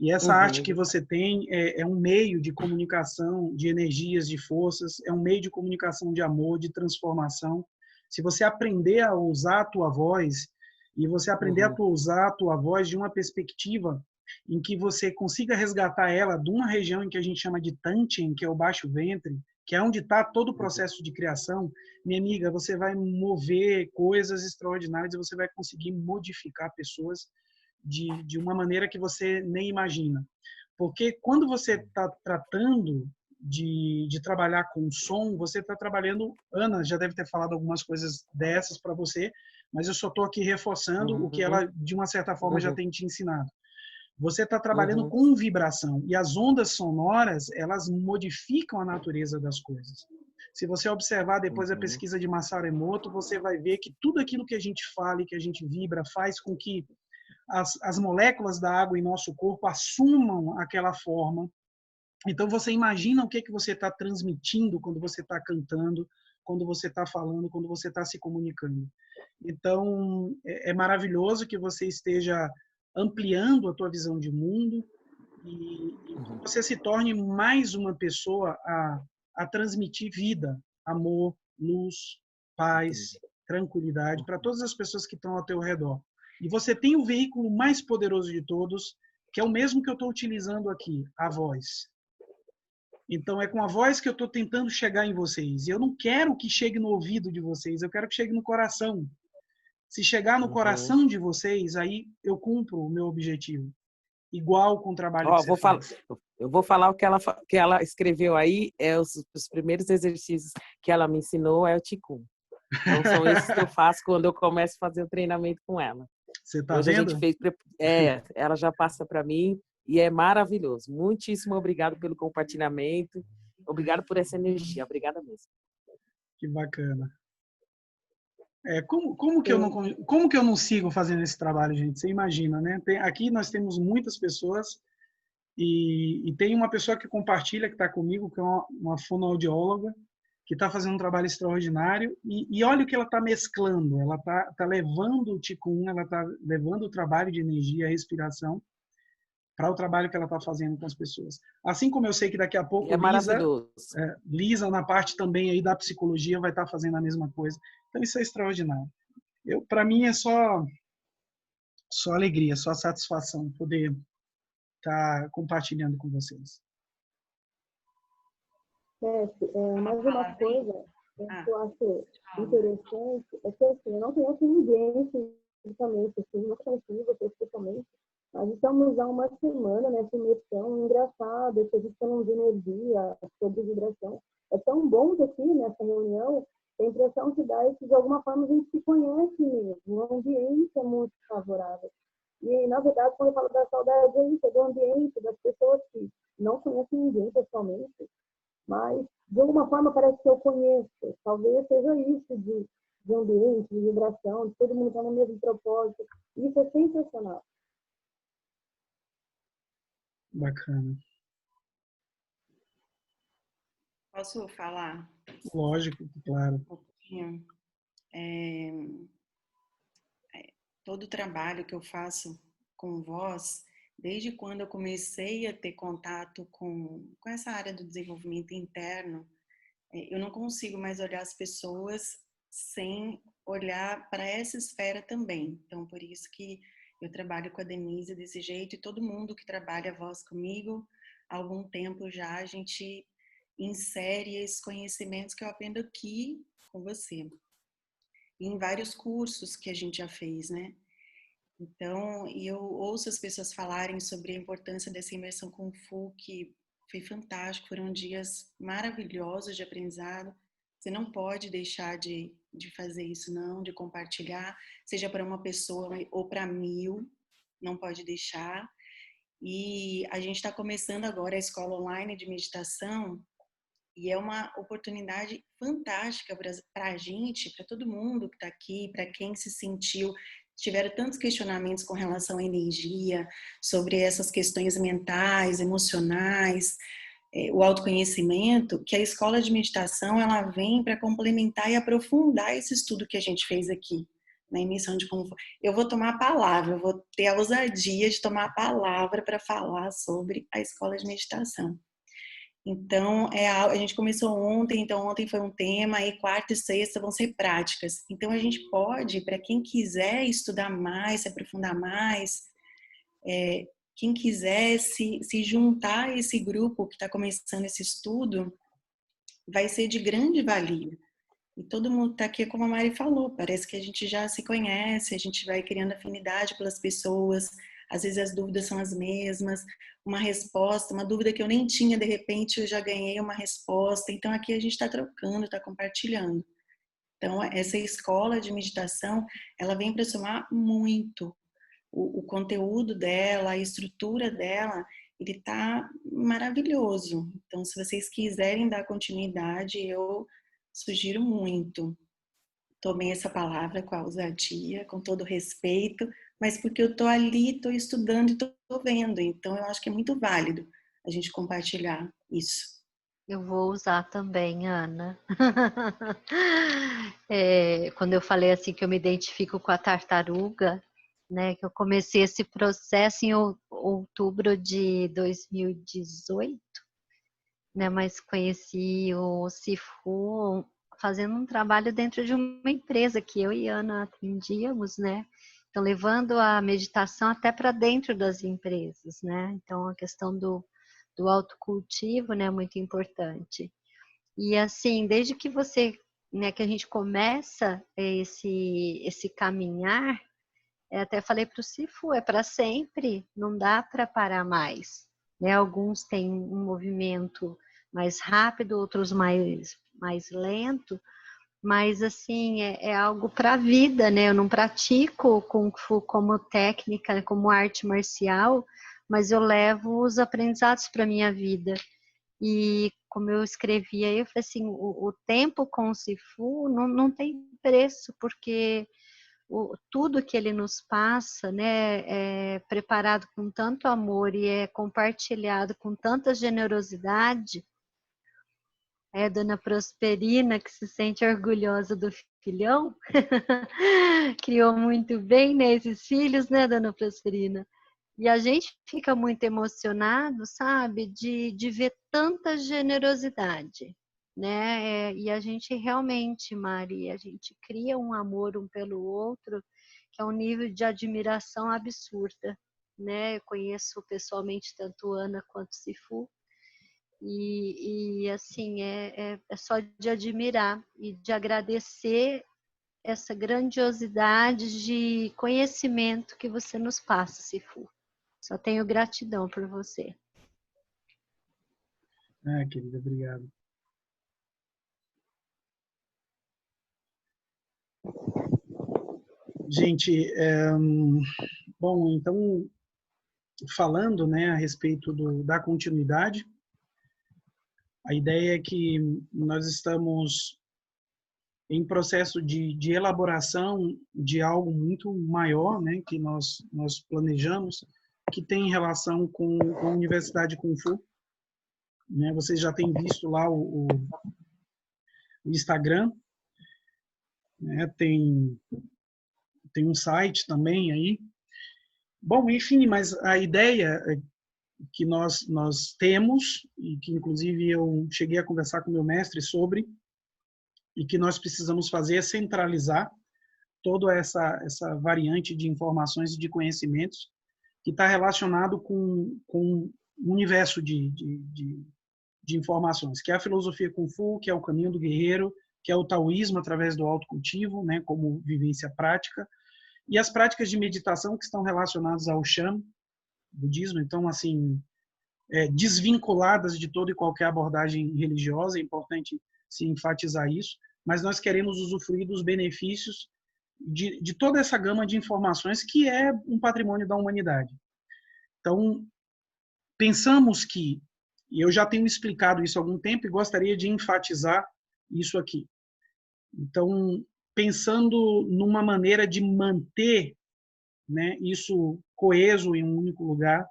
E essa arte que você tem é um meio de comunicação de energias, de forças, é um meio de comunicação de amor, de transformação. Se você aprender a usar a tua voz, e você aprender a usar a tua voz de uma perspectiva em que você consiga resgatar ela de uma região em que a gente chama de Tanchen, que é o baixo ventre, que é onde está todo o processo de criação, minha amiga, você vai mover coisas extraordinárias e você vai conseguir modificar pessoas de uma maneira que você nem imagina. Porque quando você está tratando de trabalhar com som, você está trabalhando... Ana já deve ter falado algumas coisas dessas para você, mas eu só estou aqui reforçando o que ela, de uma certa forma, já tem te ensinado. Você está trabalhando com vibração, e as ondas sonoras, elas modificam a natureza das coisas. Se você observar depois a pesquisa de Masaru Emoto, você vai ver que tudo aquilo que a gente fala e que a gente vibra faz com que as moléculas da água em nosso corpo assumam aquela forma Então, você imagina o que você está transmitindo quando você está cantando, quando você está falando, quando você está se comunicando. Então, é maravilhoso que você esteja ampliando a tua visão de mundo e que você se torne mais uma pessoa a transmitir vida, amor, luz, paz, tranquilidade para todas as pessoas que estão ao teu redor. E você tem o veículo mais poderoso de todos, que é o mesmo que eu estou utilizando aqui, a voz. Então, é com a voz que eu estou tentando chegar em vocês. E eu não quero que chegue no ouvido de vocês, eu quero que chegue no coração. Se chegar no coração de vocês, aí eu cumpro o meu objetivo. Igual com o trabalho que você faz. Eu vou falar o que ela escreveu aí, os primeiros exercícios que ela me ensinou é o Qigong. Então, são esses que eu faço quando eu começo a fazer o treinamento com ela. Você tá Hoje vendo? a gente fez, ela já passa para mim e é maravilhoso. Muitíssimo obrigado pelo compartilhamento. Obrigado por essa energia. Obrigada mesmo. Que bacana. Como que eu não sigo fazendo esse trabalho, gente? Você imagina, né? Aqui nós temos muitas pessoas e tem uma pessoa que compartilha, que está comigo, que é uma fonoaudióloga, que está fazendo um trabalho extraordinário. E olha o que ela está mesclando. Ela tá levando o Qigong, ela está levando o trabalho de energia, a respiração, para o trabalho que ela está fazendo com as pessoas. Assim como eu sei que daqui a pouco Lisa, na parte também aí da psicologia, vai estar fazendo a mesma coisa. Então, isso é extraordinário. Para mim, é só alegria, só satisfação poder estar compartilhando com vocês. Mais uma coisa que eu acho interessante é que assim, eu não conheço ninguém fisicamente, assim, não conheci você especialmente, mas estamos há uma semana nessa imersão engraçada, que a gente está falando de energia, sobre vibração. É tão bom que aqui nessa reunião a impressão que dá é que de alguma forma a gente se conhece mesmo, o ambiente é muito favorável. E, na verdade, quando eu falo da saudade, é isso, é do ambiente, das pessoas que não conhecem ninguém pessoalmente, mas de alguma forma parece que eu conheço. Talvez seja isso de ambiente, de vibração, de todo mundo estar no mesmo propósito. Isso é sensacional. Bacana. Posso falar? Lógico, claro. Um pouquinho. Todo o trabalho que eu faço com voz, desde quando eu comecei a ter contato com essa área do desenvolvimento interno, eu não consigo mais olhar as pessoas sem olhar para essa esfera também. Então, por isso que eu trabalho com a Denise desse jeito, e todo mundo que trabalha a voz comigo, há algum tempo já, a gente insere esses conhecimentos que eu aprendo aqui com você. E em vários cursos que a gente já fez, né? Então, e eu ouço as pessoas falarem sobre a importância dessa imersão Kung Fu, que foi fantástico, foram dias maravilhosos de aprendizado. Você não pode deixar de fazer isso, não, de compartilhar, seja para uma pessoa ou para 1000, não pode deixar. E a gente está começando agora a escola online de meditação, e é uma oportunidade fantástica para a gente, para todo mundo que está aqui, para quem se sentiu, tiveram tantos questionamentos com relação à energia, sobre essas questões mentais, emocionais, o autoconhecimento, que a escola de meditação ela vem para complementar e aprofundar esse estudo que a gente fez aqui na emissão de Kung Fu. Eu vou tomar a palavra, eu vou ter a ousadia de tomar a palavra para falar sobre a escola de meditação. Então, a gente começou ontem, então ontem foi um tema, e quarta e sexta vão ser práticas. Então, a gente pode, para quem quiser estudar mais, se aprofundar mais, quem quiser se juntar a esse grupo que está começando esse estudo, vai ser de grande valia. E todo mundo está aqui, como a Mari falou, parece que a gente já se conhece, a gente vai criando afinidade pelas pessoas, às vezes as dúvidas são as mesmas, uma resposta, uma dúvida que eu nem tinha, de repente eu já ganhei uma resposta. Então aqui a gente está trocando, está compartilhando. Então essa escola de meditação, ela vem para somar muito. O conteúdo dela, a estrutura dela, ele está maravilhoso. Então se vocês quiserem dar continuidade, eu sugiro muito. Tomei essa palavra com a ousadia, com todo respeito, mas porque eu estou ali, estou estudando e estou vendo. Então, eu acho que é muito válido. a gente compartilhar isso. Eu vou usar também, Ana. Quando eu falei assim que eu me identifico com a tartaruga, né, que eu comecei esse processo em outubro de 2018, né, mas conheci o Cifu fazendo um trabalho dentro de uma empresa que eu e Ana atendíamos, né? Então, levando a meditação até para dentro das empresas, né? Então, a questão do autocultivo, né, é muito importante. E assim, desde que né, que a gente começa esse caminhar, até falei para o Cifu, é para sempre, não dá para parar mais. Né? Alguns têm um movimento mais rápido, outros mais lento, mas assim, é algo para a vida, né? Eu não pratico Kung Fu como técnica, como arte marcial, mas eu levo os aprendizados para a minha vida. E como eu escrevi aí, eu falei assim, o tempo com o Cifu não tem preço, porque tudo que ele nos passa, né, é preparado com tanto amor e é compartilhado com tanta generosidade. Dona Prosperina, que se sente orgulhosa do filhão, criou muito bem, né, esses filhos, né, Dona Prosperina? E a gente fica muito emocionado, sabe, de ver tanta generosidade, né? E a gente realmente, Mari, a gente cria um amor um pelo outro, que é um nível de admiração absurda, né? Eu conheço pessoalmente tanto Ana quanto Cifu, e assim, é só de admirar e de agradecer essa grandiosidade de conhecimento que você nos passa, Cifu. Só tenho gratidão por você. Querida, obrigado. Gente, bom, então, falando, né, a respeito da continuidade, a ideia é que nós estamos em processo de elaboração de algo muito maior, né, que nós planejamos, que tem relação com a Universidade Kung Fu. Né? Vocês já têm visto lá o Instagram, né? Tem um site também aí. Bom, enfim, mas a ideia que nós temos, e que inclusive eu cheguei a conversar com meu mestre sobre, e que nós precisamos fazer é centralizar toda essa variante de informações e de conhecimentos que está relacionado com um universo de informações, que é a filosofia Kung Fu, que é o caminho do guerreiro, que é o taoísmo através do autocultivo, né, como vivência prática, e as práticas de meditação que estão relacionadas ao Shan, budismo, então, assim, desvinculadas de toda e qualquer abordagem religiosa, é importante se enfatizar isso, mas nós queremos usufruir dos benefícios de toda essa gama de informações que é um patrimônio da humanidade. Então, pensamos que, e eu já tenho explicado isso há algum tempo e gostaria de enfatizar isso aqui. Então, pensando numa maneira de manter, né, isso coeso em um único lugar,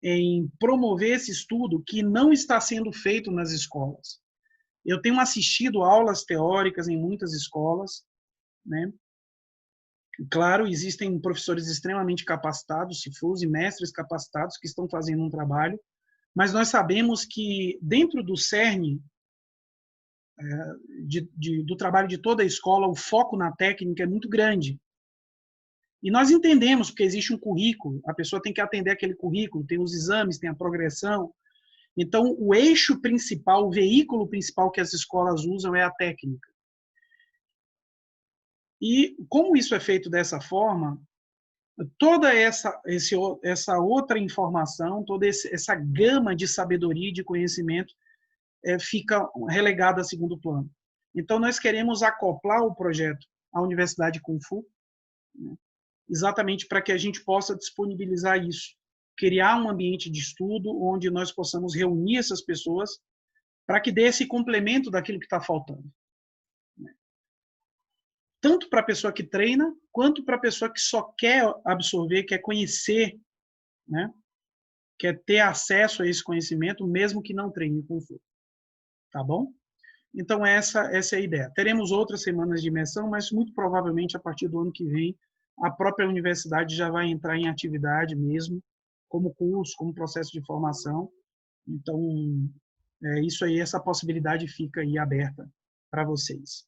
em promover esse estudo que não está sendo feito nas escolas. Eu tenho assistido aulas teóricas em muitas escolas, né? Claro, existem professores extremamente capacitados, cifus e mestres capacitados que estão fazendo um trabalho, mas nós sabemos que dentro do cerne do trabalho de toda a escola, o foco na técnica é muito grande. E nós entendemos, porque existe um currículo, a pessoa tem que atender aquele currículo, tem os exames, tem a progressão. Então, o eixo principal, o veículo principal que as escolas usam é a técnica. E como isso é feito dessa forma, toda essa outra informação, toda essa gama de sabedoria e de conhecimento fica relegada a segundo plano. Então, nós queremos acoplar o projeto à Universidade Kung Fu, né, exatamente para que a gente possa disponibilizar isso, criar um ambiente de estudo onde nós possamos reunir essas pessoas para que dê esse complemento daquilo que está faltando. Tanto para a pessoa que treina, quanto para a pessoa que só quer absorver, quer conhecer, né, quer ter acesso a esse conhecimento, mesmo que não treine Kung Fu. Tá bom? Então, essa é a ideia. Teremos outras semanas de imersão, mas muito provavelmente, a partir do ano que vem, a própria universidade já vai entrar em atividade mesmo, como curso, como processo de formação. Então, isso aí, essa possibilidade fica aí aberta para vocês.